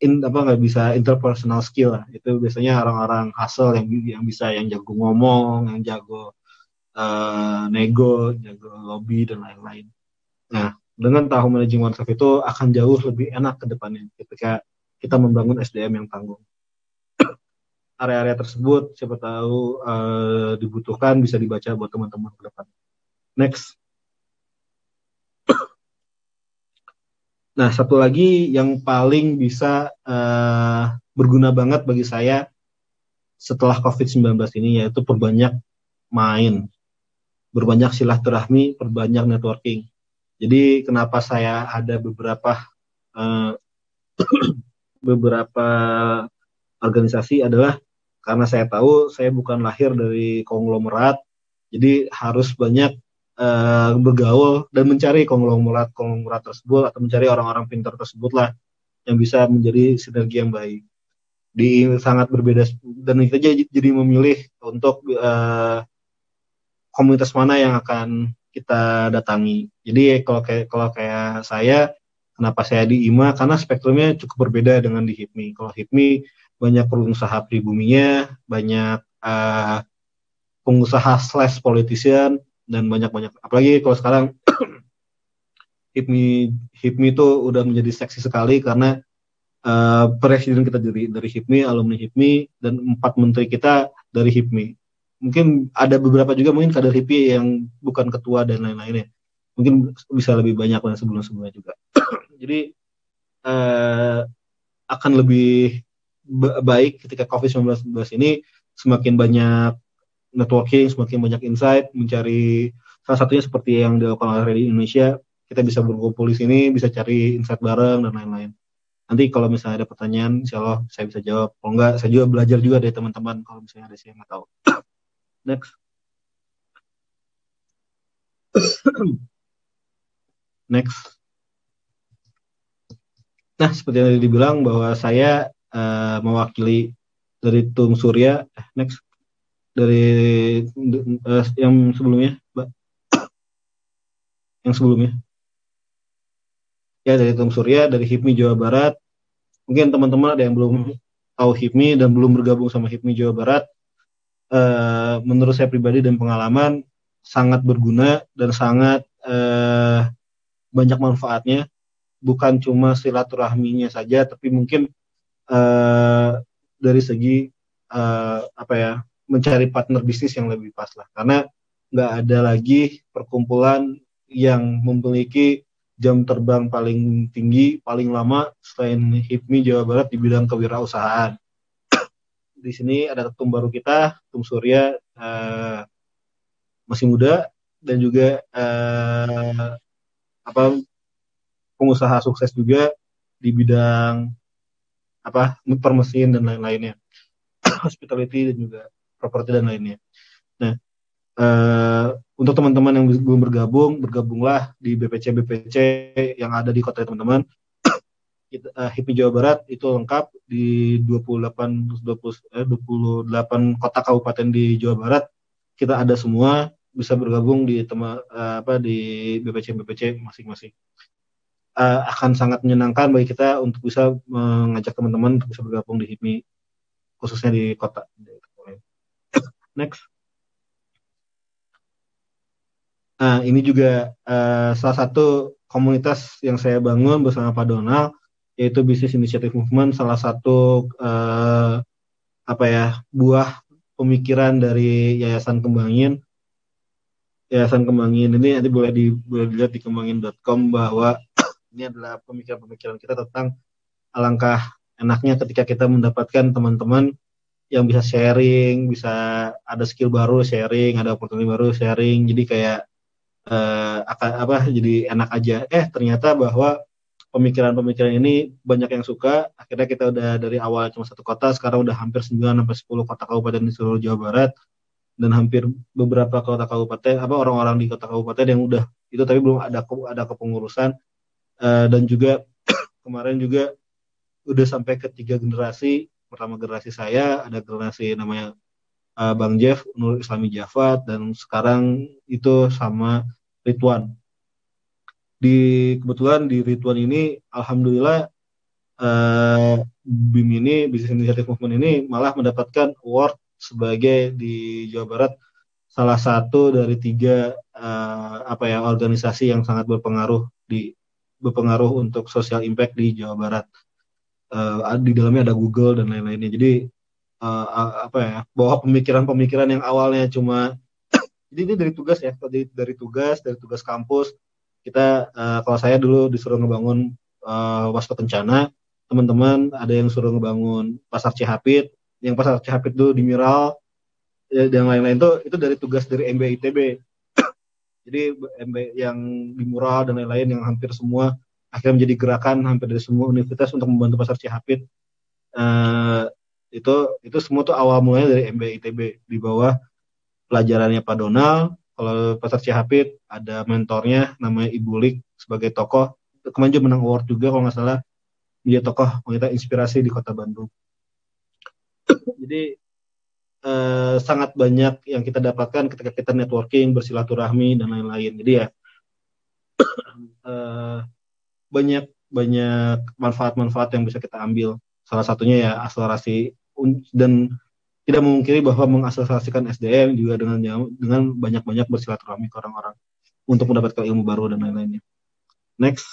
nggak bisa interpersonal skill lah. Itu biasanya orang-orang hustle yang bisa, yang jago ngomong, yang jago nego, jago lobby dan lain-lain. Nah, dengan tahu managing oneself itu akan jauh lebih enak ke depannya ketika kita membangun SDM yang tangguh. Area-area tersebut siapa tahu dibutuhkan, bisa dibaca buat teman-teman ke depan. Next. Nah, satu lagi yang paling bisa berguna banget bagi saya setelah COVID-19 ini, yaitu perbanyak main, berbanyak silaturahmi, perbanyak networking. Jadi kenapa saya ada beberapa organisasi adalah karena saya tahu saya bukan lahir dari konglomerat, jadi harus banyak bergaul dan mencari konglomerat tersebut atau mencari orang-orang pintar tersebut lah yang bisa menjadi sinergi yang baik. Di sangat berbeda dan kita jadi memilih untuk komunitas mana yang akan kita datangi. Jadi kalau kayak saya, kenapa saya di IMA? Karena spektrumnya cukup berbeda dengan di HIPMI. Kalau HIPMI banyak pengusaha pribuminya, banyak pengusaha / politician, dan banyak apalagi kalau sekarang HIPMI itu udah menjadi seksi sekali karena presiden kita dari HIPMI, alumni HIPMI, dan 4 menteri kita dari HIPMI. Mungkin ada beberapa juga mungkin kader HIPMI yang bukan ketua dan lain-lainnya. Mungkin bisa lebih banyak dari sebelum-sebelumnya juga. Jadi akan lebih baik ketika COVID-19 ini semakin banyak networking, semakin banyak insight, mencari salah satunya seperti yang dilakukan oleh Ready Indonesia, kita bisa berkumpul di sini, bisa cari insight bareng dan lain-lain. Nanti kalau misalnya ada pertanyaan, insya Allah saya bisa jawab. Kalau enggak, saya juga belajar juga dari teman-teman kalau misalnya ada saya nggak tahu. Next. Next. Nah, seperti yang tadi dibilang bahwa saya mewakili dari Tum Surya. Next. Dari yang sebelumnya, Mbak. Yang sebelumnya. Ya, dari Tum Surya, dari HIPMI Jawa Barat. Mungkin teman-teman ada yang belum tahu HIPMI dan belum bergabung sama HIPMI Jawa Barat. Menurut saya pribadi dan pengalaman, sangat berguna dan sangat banyak manfaatnya. Bukan cuma silaturahminya saja, tapi mungkin dari segi mencari partner bisnis yang lebih pas lah, karena nggak ada lagi perkumpulan yang memiliki jam terbang paling tinggi, paling lama selain HIPMI Jawa Barat di bidang kewirausahaan. Di sini ada ketum baru kita, Tum Surya, masih muda dan juga pengusaha sukses juga di bidang permesin dan lain-lainnya, hospitality dan juga properti dan lainnya. Nah, untuk teman-teman yang belum bergabunglah di BPC yang ada di kota teman-teman. HIPMI Jawa Barat itu lengkap di 28 kota kabupaten di Jawa Barat. Kita ada semua, bisa bergabung di BPC masing-masing. Akan sangat menyenangkan bagi kita untuk bisa mengajak teman-teman untuk bisa bergabung di HIPMI, khususnya di kota. Next. Nah, ini juga salah satu komunitas yang saya bangun bersama Pak Donald, yaitu Business Initiative Movement, salah satu buah pemikiran dari Yayasan Kembangin. Yayasan Kembangin ini nanti boleh dilihat di kembangin.com bahwa ini adalah pemikiran-pemikiran kita tentang alangkah enaknya ketika kita mendapatkan teman-teman yang bisa sharing, bisa ada skill baru sharing, ada opportunity baru sharing. Jadi kayak jadi enak aja. Ternyata bahwa pemikiran-pemikiran ini banyak yang suka. Akhirnya kita udah dari awal cuma 1 kota, sekarang udah hampir 9-10 kota kabupaten di seluruh Jawa Barat, dan hampir beberapa kota kabupaten orang-orang di kota kabupaten yang udah itu tapi belum ada kepengurusan, dan juga kemarin juga udah sampai ke 3 generasi. Pertama generasi saya, ada generasi namanya Bang Jeff, Nur Islami Jafat, dan sekarang itu sama Ridwan. Kebetulan di Ridwan ini, alhamdulillah, BIM ini, Business Initiative Movement ini malah mendapatkan award sebagai di Jawa Barat salah satu dari 3 organisasi yang sangat berpengaruh untuk social impact di Jawa Barat. Di dalamnya ada Google dan lain-lainnya. Jadi bahwa pemikiran-pemikiran yang awalnya cuma jadi ini dari tugas ya, dari tugas kampus kita. Kalau saya dulu disuruh ngebangun Wasto Kencana, teman-teman ada yang suruh ngebangun Pasar Cihapit, yang Pasar Cihapit dulu di Miral, dan lain-lain itu dari tugas dari MBITB. Jadi MB yang di Mural dan lain-lain yang hampir semua akhirnya menjadi gerakan hampir dari semua universitas untuk membantu Pasar Cihapit. Itu semua tuh awal mulanya dari MBA ITB di bawah pelajarannya Pak Donald. Kalau Pastor Cihapit ada mentornya namanya Ibu Lik sebagai tokoh. Kemarin juga menang award juga kalau nggak salah. Dia tokoh wanita inspirasi di Kota Bandung. Jadi sangat banyak yang kita dapatkan ketika kita networking, bersilaturahmi dan lain-lain. Jadi ya banyak manfaat-manfaat yang bisa kita ambil. Salah satunya ya akselerasi dan tidak memungkiri bahwa mengakselerasikan SDM juga dengan banyak-banyak bersilaturahmi ke orang-orang untuk mendapatkan ilmu baru dan lain-lainnya. Next.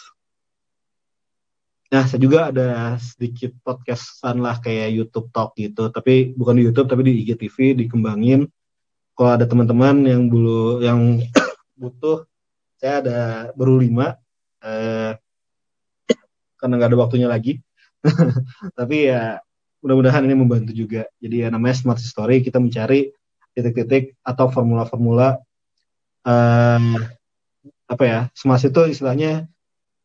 Nah, saya juga ada sedikit podcastan lah kayak YouTube Talk gitu, tapi bukan di YouTube tapi di IGTV dikembangin. Kalau ada teman-teman yang butuh, saya ada baru 5 karena nggak ada waktunya lagi. Tapi ya mudah-mudahan ini membantu juga. Jadi ya namanya Smart Story, kita mencari titik-titik atau formula-formula Smart itu istilahnya.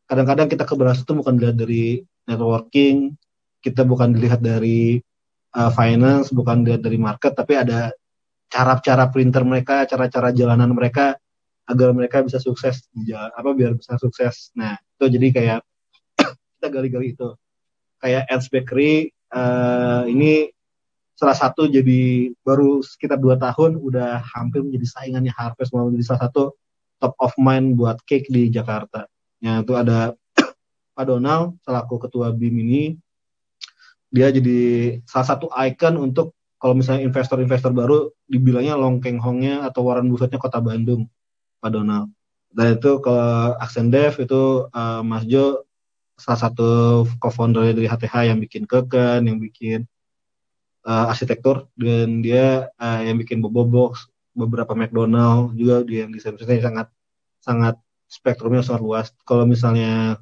Kadang-kadang kita keberhasilan itu bukan dilihat dari networking, kita bukan dilihat dari finance, bukan dilihat dari market, tapi ada cara-cara printer mereka, cara-cara jalanan mereka agar mereka bisa sukses, biar bisa sukses. Nah, itu jadi kayak kita gali-gali itu. Kayak Ernst Bakery, ini salah satu jadi baru sekitar 2 tahun udah hampir menjadi saingannya Harvest, mau menjadi salah satu top of mind buat cake di Jakarta. Ya, itu ada Pak Donald selaku ketua BIM ini, dia jadi salah satu ikon untuk kalau misalnya investor-investor baru dibilangnya Long Keng Hong-nya atau Warren Buffett-nya Kota Bandung, Pak Donald. Dan itu ke Axendev itu Mas Jo salah satu co-founder dari HTH yang bikin Keken, yang bikin arsitektur, dan dia yang bikin Bobo Box, beberapa McDonald juga dia yang desain sangat spektrumnya sangat luas. Kalau misalnya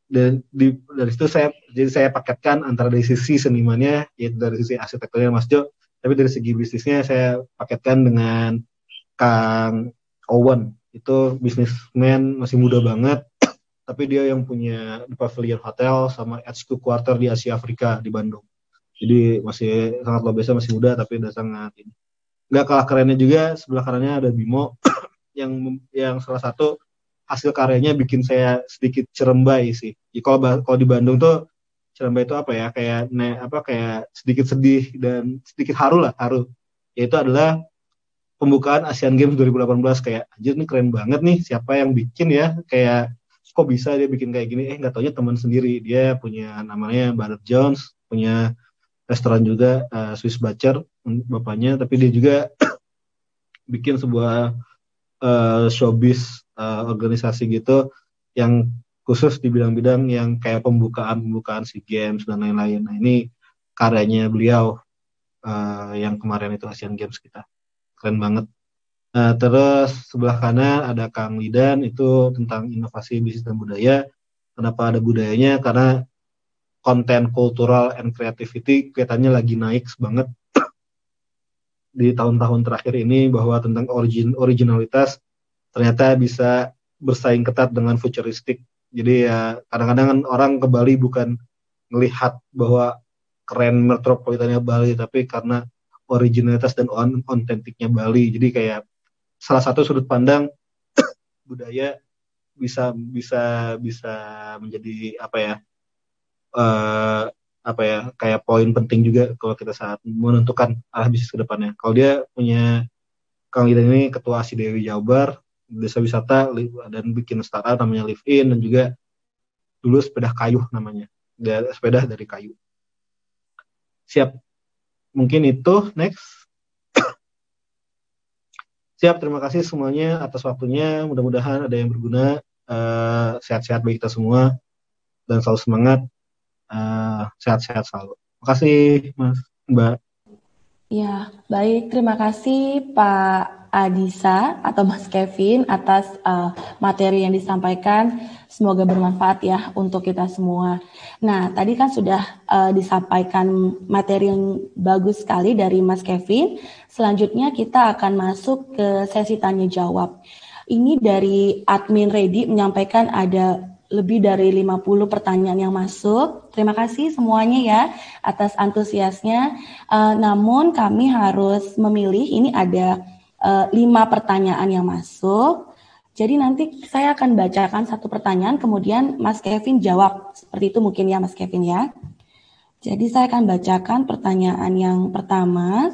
dari situ saya paketkan antara dari sisi senimannya, yaitu dari sisi arsitekturnya Mas Jo, tapi dari segi bisnisnya saya paketkan dengan Kang Owen. Itu bisnismen masih muda banget, tapi dia yang punya The Pavilion Hotel sama HQ Quarter di Asia Afrika di Bandung. Jadi masih sangat luar biasa, masih muda tapi udah sangat ini. Nggak kalah kerennya juga, sebelah kanannya ada Bimo yang salah satu hasil karyanya bikin saya sedikit cerembai sih. Kalau di Bandung tuh cerembai itu apa ya? Kayak sedikit sedih dan sedikit haru. Yaitu adalah pembukaan Asian Games 2018. Kayak anjir nih keren banget nih, siapa yang bikin ya? Kayak kok bisa dia bikin kayak gini? Nggak taunya teman sendiri. Dia punya namanya Bernard Jones, punya restoran juga Swiss Butcher bapaknya, tapi dia juga bikin sebuah showbiz organisasi gitu yang khusus di bidang-bidang yang kayak pembukaan SEA Games dan lain-lain. Nah, ini karyanya beliau yang kemarin itu Asian Games kita. Keren banget. Terus sebelah kanan ada Kang Lidan, itu tentang inovasi bisnis dan budaya. Kenapa ada budayanya? Karena konten cultural and creativity kelihatannya lagi naik banget di tahun-tahun terakhir ini, bahwa tentang originalitas ternyata bisa bersaing ketat dengan futuristik. Jadi ya kadang-kadang kan orang ke Bali bukan melihat bahwa keren metropolitannya Bali, tapi karena originalitas dan ontentiknya Bali. Jadi kayak salah satu sudut pandang budaya bisa menjadi kayak poin penting juga kalau kita saat menentukan arah bisnis ke depannya. Kalau dia punya Kang Lidan ini ketua Asidewi Jabar, desa wisata, dan bikin startup namanya Live In, dan juga dulu sepeda kayu namanya, sepeda dari kayu. Siap, mungkin itu next. Siap, terima kasih semuanya atas waktunya, mudah-mudahan ada yang berguna. Sehat-sehat bagi kita semua dan selalu semangat, sehat-sehat selalu. Terima kasih Mas, Mbak.
Ya, baik. Terima kasih Pak Adisa atau Mas Kevin atas materi yang disampaikan. Semoga bermanfaat ya untuk kita semua. Nah, tadi kan sudah disampaikan materi yang bagus sekali dari Mas Kevin. Selanjutnya kita akan masuk ke sesi tanya jawab. Ini dari admin Ready menyampaikan ada lebih dari 50 pertanyaan yang masuk. Terima kasih semuanya ya atas antusiasnya. Namun kami harus memilih, ini ada 5 pertanyaan yang masuk. Jadi nanti saya akan bacakan satu pertanyaan, kemudian Mas Kevin jawab. Seperti itu mungkin ya Mas Kevin ya. Jadi saya akan bacakan pertanyaan yang pertama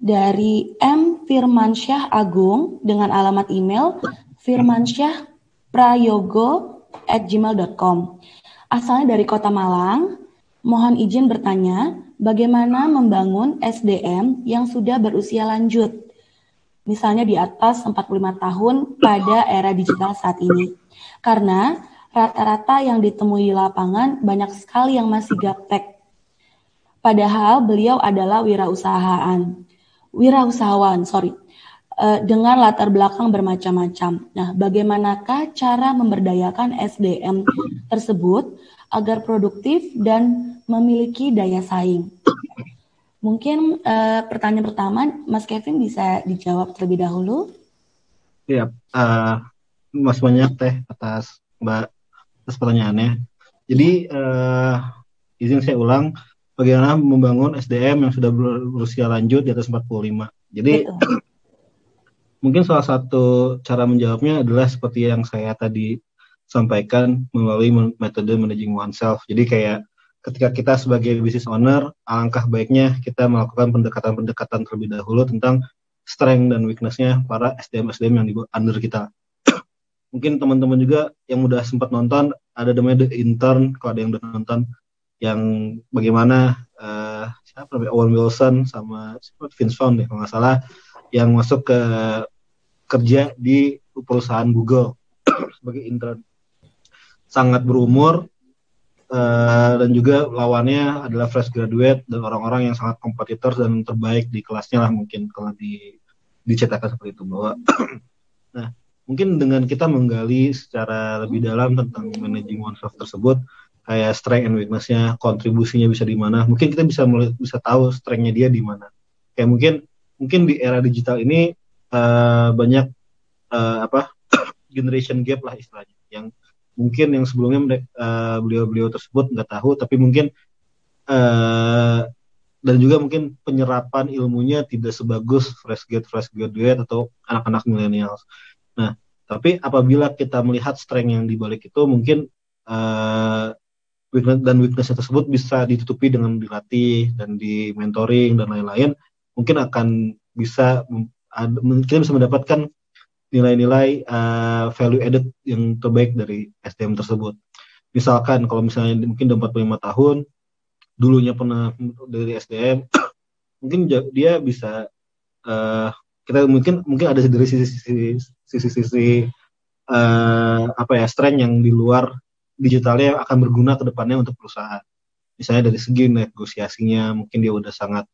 dari M. Firmansyah Agung dengan alamat email firmansyahprayogo@gmail.com. Asalnya dari Kota Malang, mohon izin bertanya, bagaimana membangun SDM yang sudah berusia lanjut? Misalnya di atas 45 tahun pada era digital saat ini. Karena rata-rata yang ditemui di lapangan banyak sekali yang masih gaptek. Padahal beliau adalah wirausahawan, dengan latar belakang bermacam-macam. Nah, bagaimanakah cara memberdayakan SDM tersebut agar produktif dan memiliki daya saing? Mungkin pertanyaan pertama, Mas Kevin bisa dijawab terlebih dahulu.
Ya, Mas banyak Teh atas pertanyaannya. Jadi izin saya ulang, bagaimana membangun SDM yang sudah berusia lanjut di atas 45. Jadi mungkin salah satu cara menjawabnya adalah seperti yang saya tadi sampaikan melalui metode managing oneself. Jadi kayak ketika kita sebagai business owner, alangkah baiknya kita melakukan pendekatan-pendekatan terlebih dahulu tentang strength dan weakness-nya para SDM-SDM yang di under kita. Mungkin teman-teman juga yang udah sempat nonton, ada namanya The Intern, kalau ada yang udah nonton, yang bagaimana siapa namanya, Owen Wilson sama Vince Vaughn deh, kalau nggak salah, yang masuk ke kerja di perusahaan Google sebagai intern. Sangat berumur, dan juga lawannya adalah fresh graduate dan orang-orang yang sangat kompetitor dan terbaik di kelasnya lah mungkin kalau dicetakkan seperti itu bahwa nah mungkin dengan kita menggali secara lebih dalam tentang managing oneself tersebut, kayak strength and weakness-nya, kontribusinya bisa di mana, mungkin kita bisa tahu strength-nya dia di mana. Kayak mungkin di era digital ini banyak generation gap lah istilahnya, yang mungkin yang sebelumnya beliau-beliau tersebut nggak tahu, tapi mungkin dan juga mungkin penyerapan ilmunya tidak sebagus fresh graduate atau anak-anak millennials. Nah, tapi apabila kita melihat strength yang dibalik itu, mungkin weakness tersebut bisa ditutupi dengan dilatih dan di mentoring dan lain-lain, mungkin akan bisa kita bisa mendapatkan nilai-nilai value added yang terbaik dari SDM tersebut. Misalkan kalau misalnya mungkin udah 45 tahun, dulunya pernah dari SDM, mungkin dia bisa kita mungkin ada dari sisi strength yang di luar digitalnya yang akan berguna ke depannya untuk perusahaan. Misalnya dari segi negosiasinya, mungkin dia udah sangat,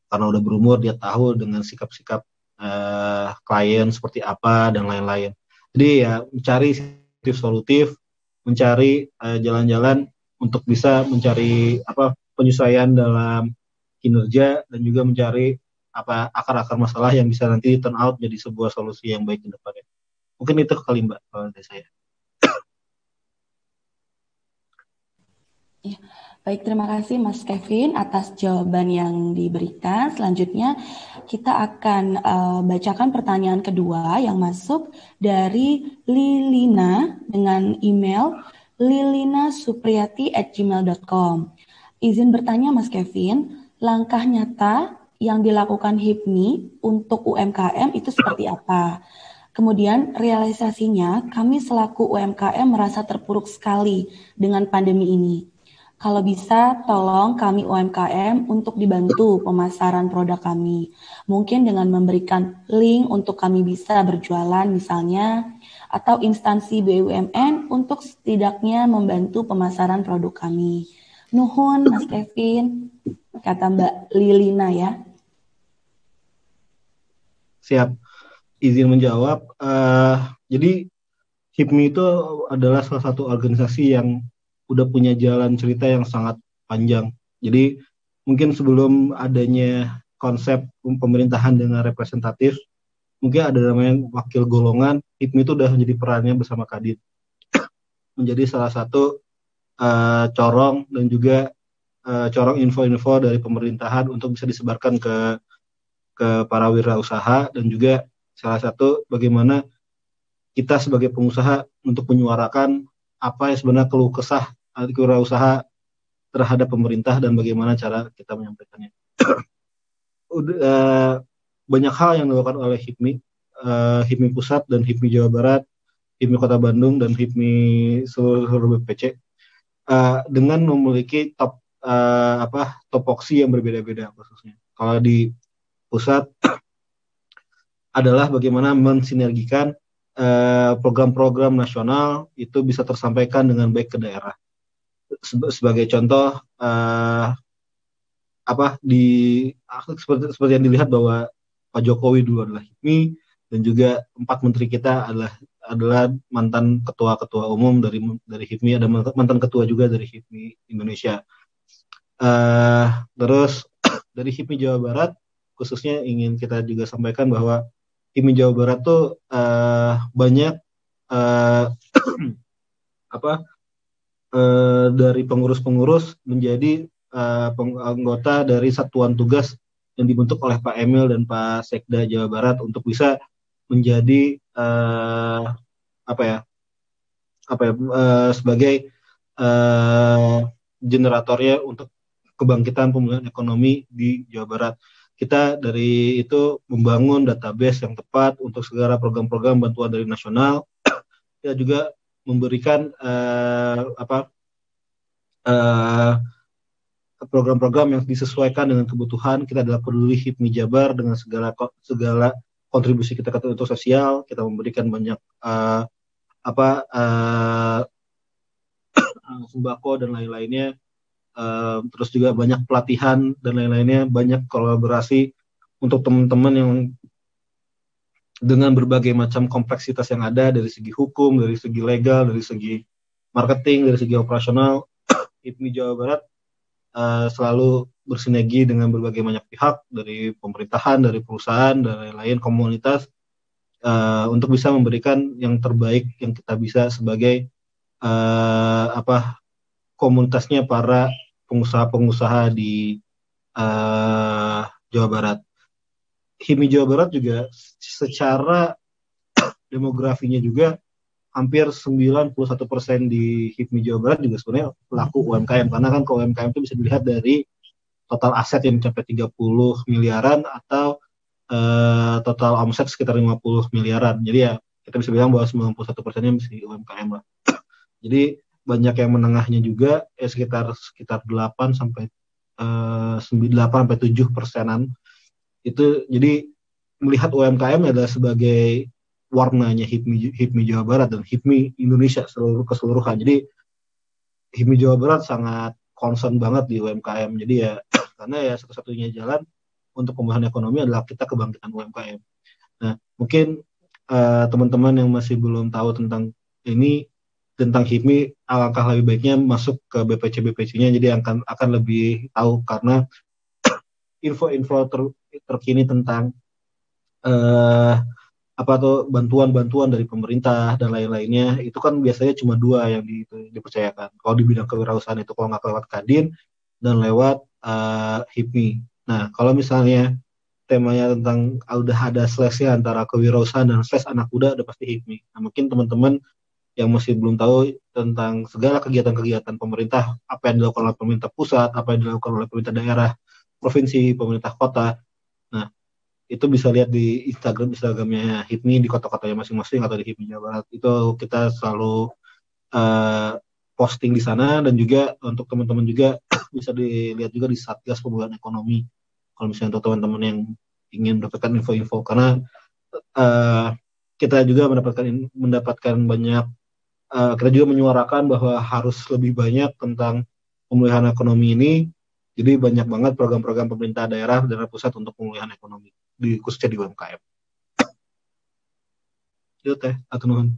karena udah berumur, dia tahu dengan sikap-sikap klien seperti apa dan lain-lain. Jadi ya mencari solutif, mencari jalan-jalan untuk bisa mencari penyesuaian dalam kinerja dan juga mencari akar-akar masalah yang bisa nanti turn out jadi sebuah solusi yang baik ke depannya. Mungkin itu kali Mbak dari saya.
Ya. Baik, terima kasih Mas Kevin atas jawaban yang diberikan. Selanjutnya kita akan bacakan pertanyaan kedua yang masuk dari Lilina dengan email lilinasupriyati@gmail.com. Izin bertanya Mas Kevin, langkah nyata yang dilakukan HIPMI untuk UMKM itu seperti apa? Kemudian realisasinya, kami selaku UMKM merasa terpuruk sekali dengan pandemi ini. Kalau bisa, tolong kami UMKM untuk dibantu pemasaran produk kami. Mungkin dengan memberikan link untuk kami bisa berjualan misalnya, atau instansi BUMN untuk setidaknya membantu pemasaran produk kami. Nuhun, Mas Kevin, kata Mbak Lilina ya.
Siap, izin menjawab. Jadi HIPMI itu adalah salah satu organisasi yang udah punya jalan cerita yang sangat panjang. Jadi mungkin sebelum adanya konsep pemerintahan dengan representatif, mungkin ada namanya wakil golongan, HIPMI itu udah menjadi perannya bersama Kadin. menjadi salah satu corong dan juga corong info-info dari pemerintahan untuk bisa disebarkan ke para wirausaha, dan juga salah satu bagaimana kita sebagai pengusaha untuk menyuarakan apa yang sebenarnya keluh kesah wirausaha terhadap pemerintah dan bagaimana cara kita menyampaikannya. Banyak hal yang dilakukan oleh HIPMI Pusat dan HIPMI Jawa Barat, HIPMI Kota Bandung, dan HIPMI seluruh BPC dengan memiliki topoksi yang berbeda-beda khususnya. Kalau di pusat adalah bagaimana mensinergikan program-program nasional itu bisa tersampaikan dengan baik ke daerah. Sebagai contoh, seperti yang dilihat bahwa Pak Jokowi dulu adalah HIPMI, dan juga 4 menteri kita adalah mantan ketua-ketua umum dari HIPMI, ada mantan ketua juga dari HIPMI Indonesia. Terus dari HIPMI Jawa Barat khususnya ingin kita juga sampaikan bahwa HIPMI Jawa Barat tuh banyak dari pengurus-pengurus menjadi anggota dari satuan tugas yang dibentuk oleh Pak Emil dan Pak Sekda Jawa Barat untuk bisa menjadi sebagai generatornya untuk kebangkitan pemulihan ekonomi di Jawa Barat. Kita dari itu membangun database yang tepat untuk segala program-program bantuan dari nasional. Kita juga memberikan program-program yang disesuaikan dengan kebutuhan. Kita adalah peduli HIPMI Jabar dengan segala kontribusi kita untuk sosial. Kita memberikan banyak sembako dan lain-lainnya. Terus juga banyak pelatihan dan lain-lainnya, banyak kolaborasi untuk teman-teman yang dengan berbagai macam kompleksitas yang ada dari segi hukum, dari segi legal, dari segi marketing, dari segi operasional. HIPMI Jawa Barat selalu bersinergi dengan berbagai banyak pihak, dari pemerintahan, dari perusahaan, dan lain-lain komunitas untuk bisa memberikan yang terbaik yang kita bisa sebagai komunitasnya para pengusaha-pengusaha di Jawa Barat. HIPMI Jawa Barat juga secara demografinya juga hampir 91% di HIPMI Jawa Barat juga sebenarnya pelaku UMKM, karena kan kalau UMKM itu bisa dilihat dari total aset yang mencapai 30 miliaran atau total omset sekitar 50 miliaran. Jadi ya kita bisa bilang bahwa 91%-nya masih UMKM lah. Jadi banyak yang menengahnya juga sekitar 8 sampai 7%. Itu jadi melihat UMKM adalah sebagai warnanya HIPMI Jawa Barat dan HIPMI Indonesia keseluruhan. Jadi HIPMI Jawa Barat sangat concern banget di UMKM. Jadi ya karena ya satu-satunya jalan untuk pemulihan ekonomi adalah kita kebangkitan UMKM. Nah, mungkin teman-teman yang masih belum tahu tentang HIPMI, alangkah lebih baiknya masuk ke BPC-BPC-nya, jadi akan lebih tahu, karena info-info terkini tentang bantuan-bantuan dari pemerintah dan lain-lainnya itu kan biasanya cuma 2 yang dipercayakan. Kalau di bidang kewirausahaan itu kalau nggak lewat Kadin dan lewat HIPMI. Nah, kalau misalnya temanya tentang udah ada slash-nya antara kewirausahaan dan slash anak muda, udah pasti HIPMI. Nah, mungkin teman-teman yang masih belum tahu tentang segala kegiatan-kegiatan pemerintah, apa yang dilakukan oleh pemerintah pusat, apa yang dilakukan oleh pemerintah daerah, provinsi, pemerintah kota. Nah, itu bisa lihat di Instagramnya HIPMI di kota-kotanya masing-masing atau di HIPMI Jawa Barat. Itu kita selalu posting di sana, dan juga untuk teman-teman juga bisa dilihat juga di Satgas Pemulihan Ekonomi. Kalau misalnya untuk teman-teman yang ingin mendapatkan info-info, karena kita juga mendapatkan banyak. Kita juga menyuarakan bahwa harus lebih banyak tentang pemulihan ekonomi ini. Jadi banyak banget program-program pemerintah daerah dan pusat untuk pemulihan ekonomi, khususnya di UMKM. Itu teh, atur.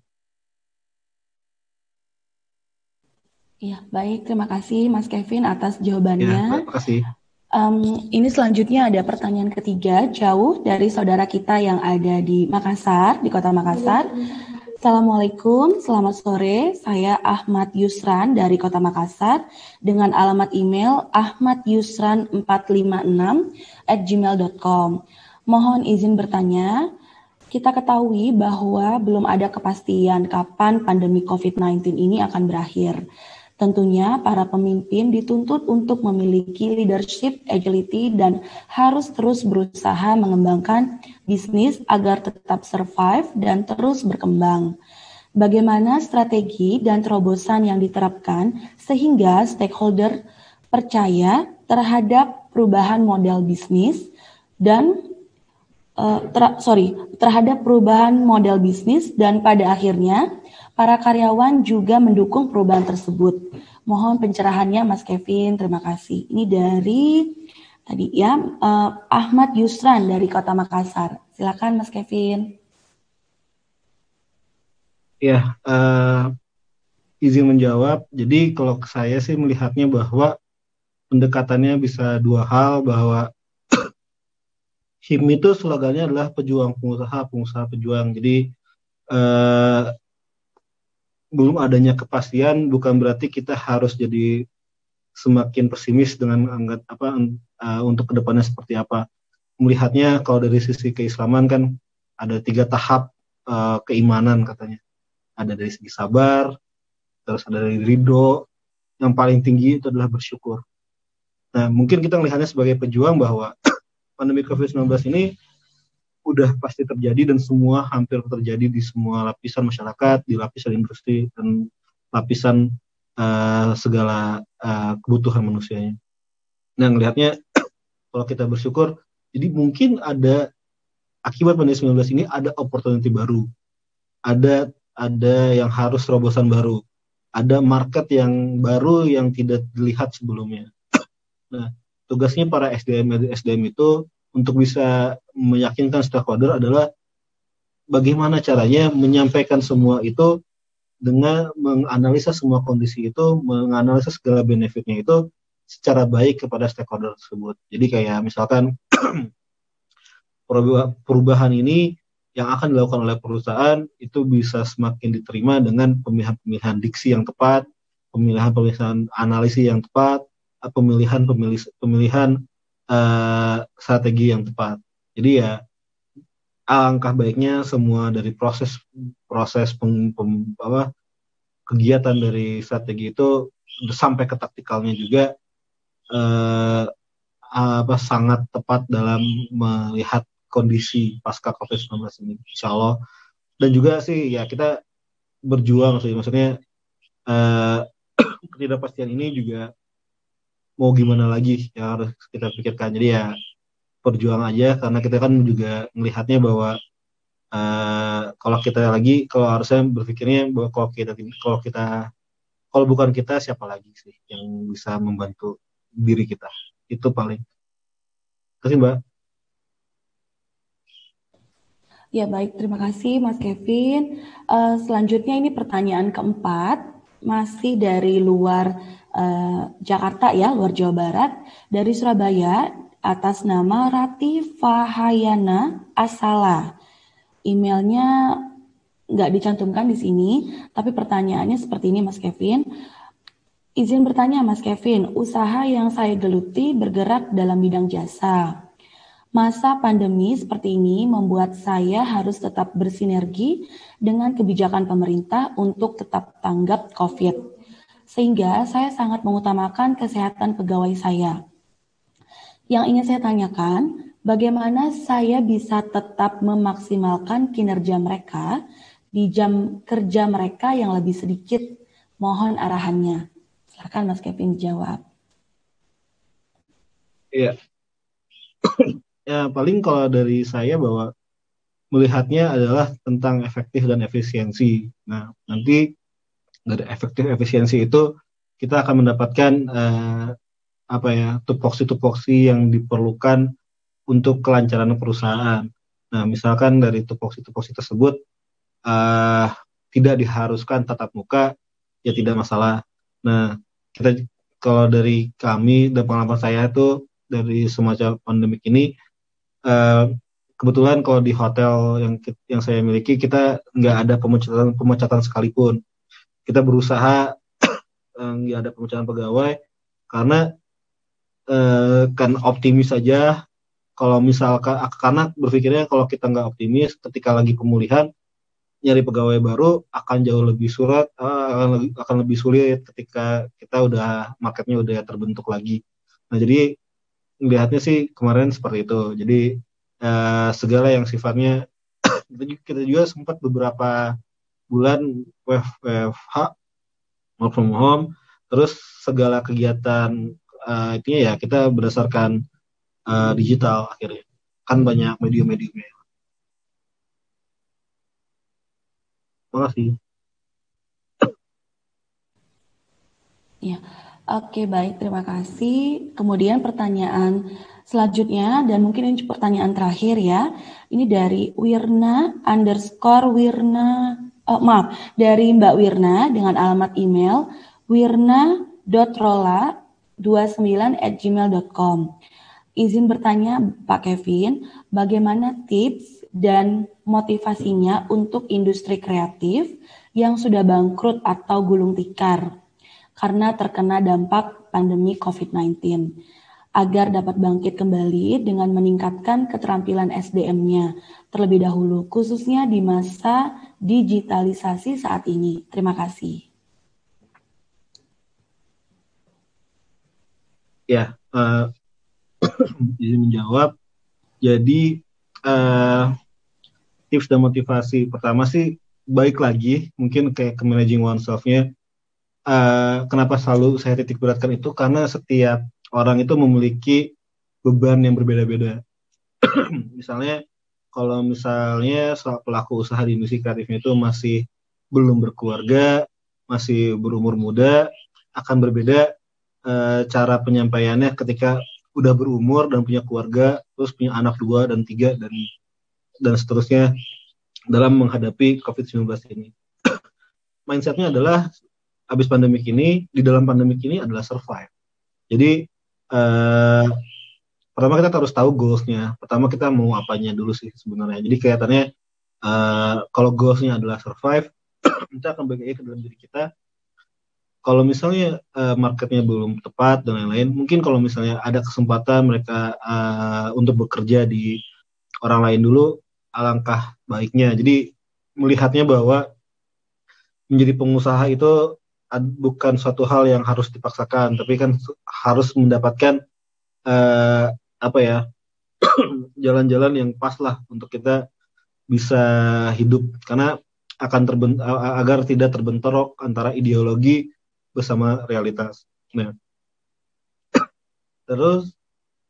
Iya, baik. Terima kasih Mas Kevin atas jawabannya.
Ya, terima kasih.
Ini selanjutnya ada pertanyaan ketiga, jauh dari saudara kita yang ada di Makassar, di kota Makassar. Assalamualaikum, selamat sore. Saya Ahmad Yusran dari Kota Makassar dengan alamat email ahmadyusran456@gmail.com. Mohon izin bertanya, kita ketahui bahwa belum ada kepastian kapan pandemi COVID-19 ini akan berakhir. Tentunya para pemimpin dituntut untuk memiliki leadership agility dan harus terus berusaha mengembangkan bisnis agar tetap survive dan terus berkembang. Bagaimana strategi dan terobosan yang diterapkan sehingga stakeholder percaya terhadap perubahan model bisnis dan terhadap perubahan model bisnis dan pada akhirnya para karyawan juga mendukung perubahan tersebut. Mohon pencerahannya Mas Kevin, terima kasih. Ini dari tadi ya Ahmad Yusran dari Kota Makassar. Silakan Mas Kevin.
Ya, izin menjawab. Jadi kalau saya sih melihatnya bahwa pendekatannya bisa dua hal, bahwa HIM itu slogannya adalah pejuang pengusaha, pengusaha pejuang. Jadi belum adanya kepastian bukan berarti kita harus jadi semakin pesimis dengan untuk kedepannya seperti apa. Melihatnya kalau dari sisi keislaman kan ada 3 tahap keimanan katanya. Ada dari segi sabar, terus ada dari ridho, yang paling tinggi itu adalah bersyukur. Nah, mungkin kita melihatnya sebagai pejuang bahwa pandemi COVID-19 ini udah pasti terjadi dan semua hampir terjadi di semua lapisan masyarakat, di lapisan industri dan lapisan segala kebutuhan manusianya. Nah, ngelihatnya kalau kita bersyukur, jadi mungkin ada akibat pandemi 19 ini ada opportunity baru, ada yang harus terobosan baru, ada market yang baru yang tidak dilihat sebelumnya. Nah, tugasnya para SDM itu untuk bisa meyakinkan stakeholder adalah bagaimana caranya menyampaikan semua itu dengan menganalisa semua kondisi itu, menganalisa segala benefitnya itu secara baik kepada stakeholder tersebut. Jadi kayak misalkan perubahan ini yang akan dilakukan oleh perusahaan itu bisa semakin diterima dengan pemilihan diksi yang tepat, pemilihan analisis yang tepat, pemilihan strategi yang tepat. Jadi ya alangkah baiknya semua dari proses kegiatan dari strategi itu sampai ke taktikalnya juga sangat tepat dalam melihat kondisi pasca COVID-19 ini, insya Allah. Dan juga sih ya kita berjuang sih, maksudnya ketidakpastian ini juga mau gimana lagi yang harus kita pikirkan. Jadi ya berjuang aja, karena kita kan juga melihatnya bahwa kalau harusnya berpikirnya bahwa kalau bukan kita siapa lagi sih yang bisa membantu diri kita. Itu paling. Terima kasih Mbak.
Ya baik, terima kasih Mas Kevin. Selanjutnya ini pertanyaan keempat, masih dari luar Jakarta ya, luar Jawa Barat, dari Surabaya atas nama Rati Fahayana Asala. Emailnya nggak dicantumkan di sini, tapi pertanyaannya seperti ini Mas Kevin. Izin bertanya Mas Kevin, usaha yang saya geluti bergerak dalam bidang jasa. Masa pandemi seperti ini membuat saya harus tetap bersinergi dengan kebijakan pemerintah untuk tetap tanggap COVID. Sehingga saya sangat mengutamakan kesehatan pegawai saya. Yang ingin saya tanyakan, bagaimana saya bisa tetap memaksimalkan kinerja mereka di jam kerja mereka yang lebih sedikit? Mohon arahannya. Silakan Mas Kevin jawab.
Iya. Ya paling kalau dari saya bahwa melihatnya adalah tentang efektif dan efisiensi. Nah nanti dari efektif efisiensi itu kita akan mendapatkan tupoksi yang diperlukan untuk kelancaran perusahaan. Nah misalkan dari tupoksi tersebut tidak diharuskan tatap muka, ya tidak masalah. Nah kita kalau dari kami dan pengalaman saya itu dari semacam pandemik ini kebetulan kalau di hotel yang saya miliki kita nggak ada pemecatan sekalipun. Kita berusaha nggak ada pemecatan pegawai karena kan optimis saja. Kalau misalkan karena berpikirnya kalau kita nggak optimis ketika lagi pemulihan nyari pegawai baru akan jauh lebih sulit, akan lebih sulit ketika kita udah marketnya udah terbentuk lagi. Nah jadi melihatnya sih kemarin seperti itu. Jadi segala yang sifatnya kita juga sempat beberapa bulan WFH work from home, terus segala kegiatan itu ya kita berdasarkan digital akhirnya kan banyak medium-mediumnya. Terima kasih.
Ya, oke baik, terima kasih. Kemudian pertanyaan selanjutnya, dan mungkin ini pertanyaan terakhir ya. Ini dari dari Mbak Wirna dengan alamat email wirna.rola29@gmail.com. Izin bertanya Pak Kevin, bagaimana tips dan motivasinya untuk industri kreatif yang sudah bangkrut atau gulung tikar karena terkena dampak pandemi COVID-19 agar dapat bangkit kembali dengan meningkatkan keterampilan SDM-nya terlebih dahulu, khususnya di masa digitalisasi saat ini. Terima kasih.
Ya, izin menjawab. Jadi tips dan motivasi pertama sih baik lagi mungkin kayak ke managing oneself-nya. Kenapa selalu saya titik beratkan itu karena setiap orang itu memiliki beban yang berbeda-beda. Misalnya kalau misalnya pelaku usaha di industri kreatifnya itu masih belum berkeluarga, masih berumur muda, akan berbeda cara penyampaiannya ketika udah berumur dan punya keluarga, terus punya anak 2 dan 3 dan seterusnya dalam menghadapi COVID-19 ini. Mindsetnya adalah habis pandemik ini, di dalam pandemik ini adalah survive. Jadi pertama kita harus tahu goals-nya. Pertama kita mau apanya dulu sih sebenarnya. Jadi kelihatannya kalau goals-nya adalah survive, kita akan balik ke dalam diri kita. Kalau misalnya marketnya belum tepat dan lain-lain, mungkin kalau misalnya ada kesempatan mereka untuk bekerja di orang lain dulu, alangkah baiknya. Jadi melihatnya bahwa menjadi pengusaha itu bukan suatu hal yang harus dipaksakan, tapi kan harus mendapatkan jalan-jalan yang pas lah untuk kita bisa hidup, karena agar tidak terbentrok antara ideologi bersama realitas. Nah, terus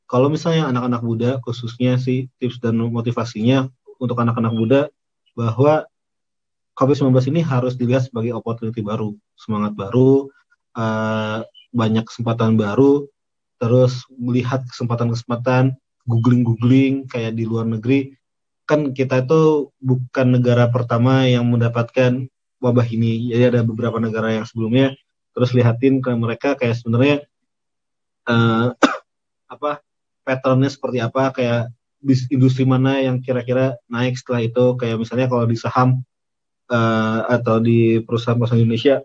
kalau misalnya anak-anak muda, khususnya sih tips dan motivasinya untuk anak-anak muda bahwa COVID-19 ini harus dilihat sebagai opportunity baru, semangat baru, banyak kesempatan baru, terus melihat kesempatan-kesempatan, googling kayak di luar negeri. Kan kita itu bukan negara pertama yang mendapatkan wabah ini, jadi ada beberapa negara yang sebelumnya. Terus lihatin ke mereka kayak sebenarnya patternnya seperti apa, kayak industri mana yang kira-kira naik setelah itu. Kayak misalnya kalau di saham atau di perusahaan-perusahaan Indonesia,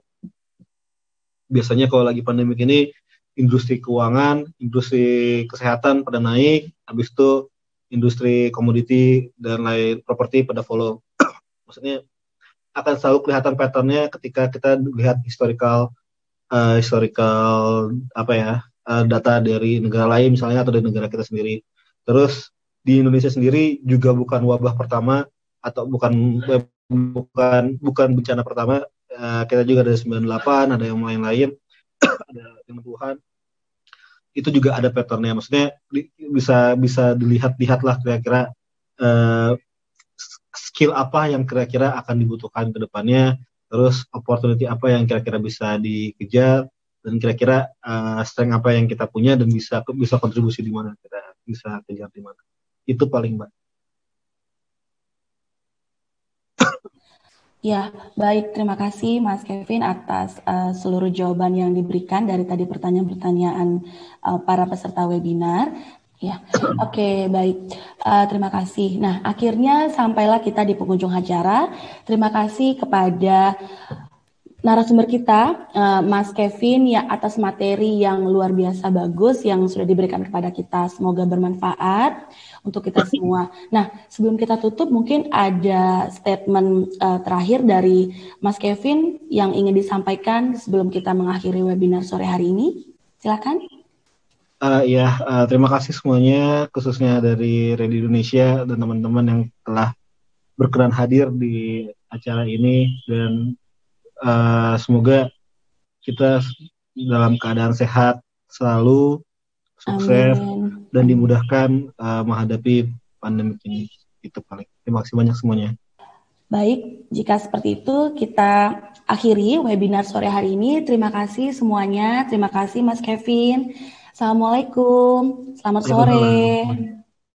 biasanya kalau lagi pandemi ini industri keuangan, industri kesehatan pada naik, habis itu industri komoditi dan lain properti pada follow. Maksudnya akan selalu kelihatan patternnya ketika kita lihat historical data dari negara lain misalnya atau dari negara kita sendiri. Terus di Indonesia sendiri juga bukan wabah pertama atau bukan bencana pertama. Kita juga ada 98, ada yang lain-lain, ada yang Tuhan. Itu juga ada patternnya. Maksudnya bisa dilihat lah kira-kira skill apa yang kira-kira akan dibutuhkan ke depannya. Terus opportunity apa yang kira-kira bisa dikejar, dan kira-kira strength apa yang kita punya dan bisa kontribusi di mana, kita bisa kejar di mana. Itu paling Mbak.
Ya, baik. Terima kasih Mas Kevin atas seluruh jawaban yang diberikan dari tadi pertanyaan-pertanyaan para peserta webinar. Ya, oke, baik. Terima kasih. Nah, akhirnya sampailah kita di penghujung acara. Terima kasih kepada narasumber kita, Mas Kevin, ya atas materi yang luar biasa bagus yang sudah diberikan kepada kita. Semoga bermanfaat untuk kita semua. Nah, sebelum kita tutup, mungkin ada statement terakhir dari Mas Kevin yang ingin disampaikan sebelum kita mengakhiri webinar sore hari ini. Silakan.
Terima kasih semuanya, khususnya dari Ready Indonesia dan teman-teman yang telah berkenan hadir di acara ini, dan semoga kita dalam keadaan sehat selalu, sukses,
Amin.
dan dimudahkan menghadapi pandemi ini. Itu paling. Terima kasih banyak semuanya.
Baik, jika seperti itu kita akhiri webinar sore hari ini. Terima kasih semuanya. Terima kasih Mas Kevin. Assalamualaikum. Selamat sore.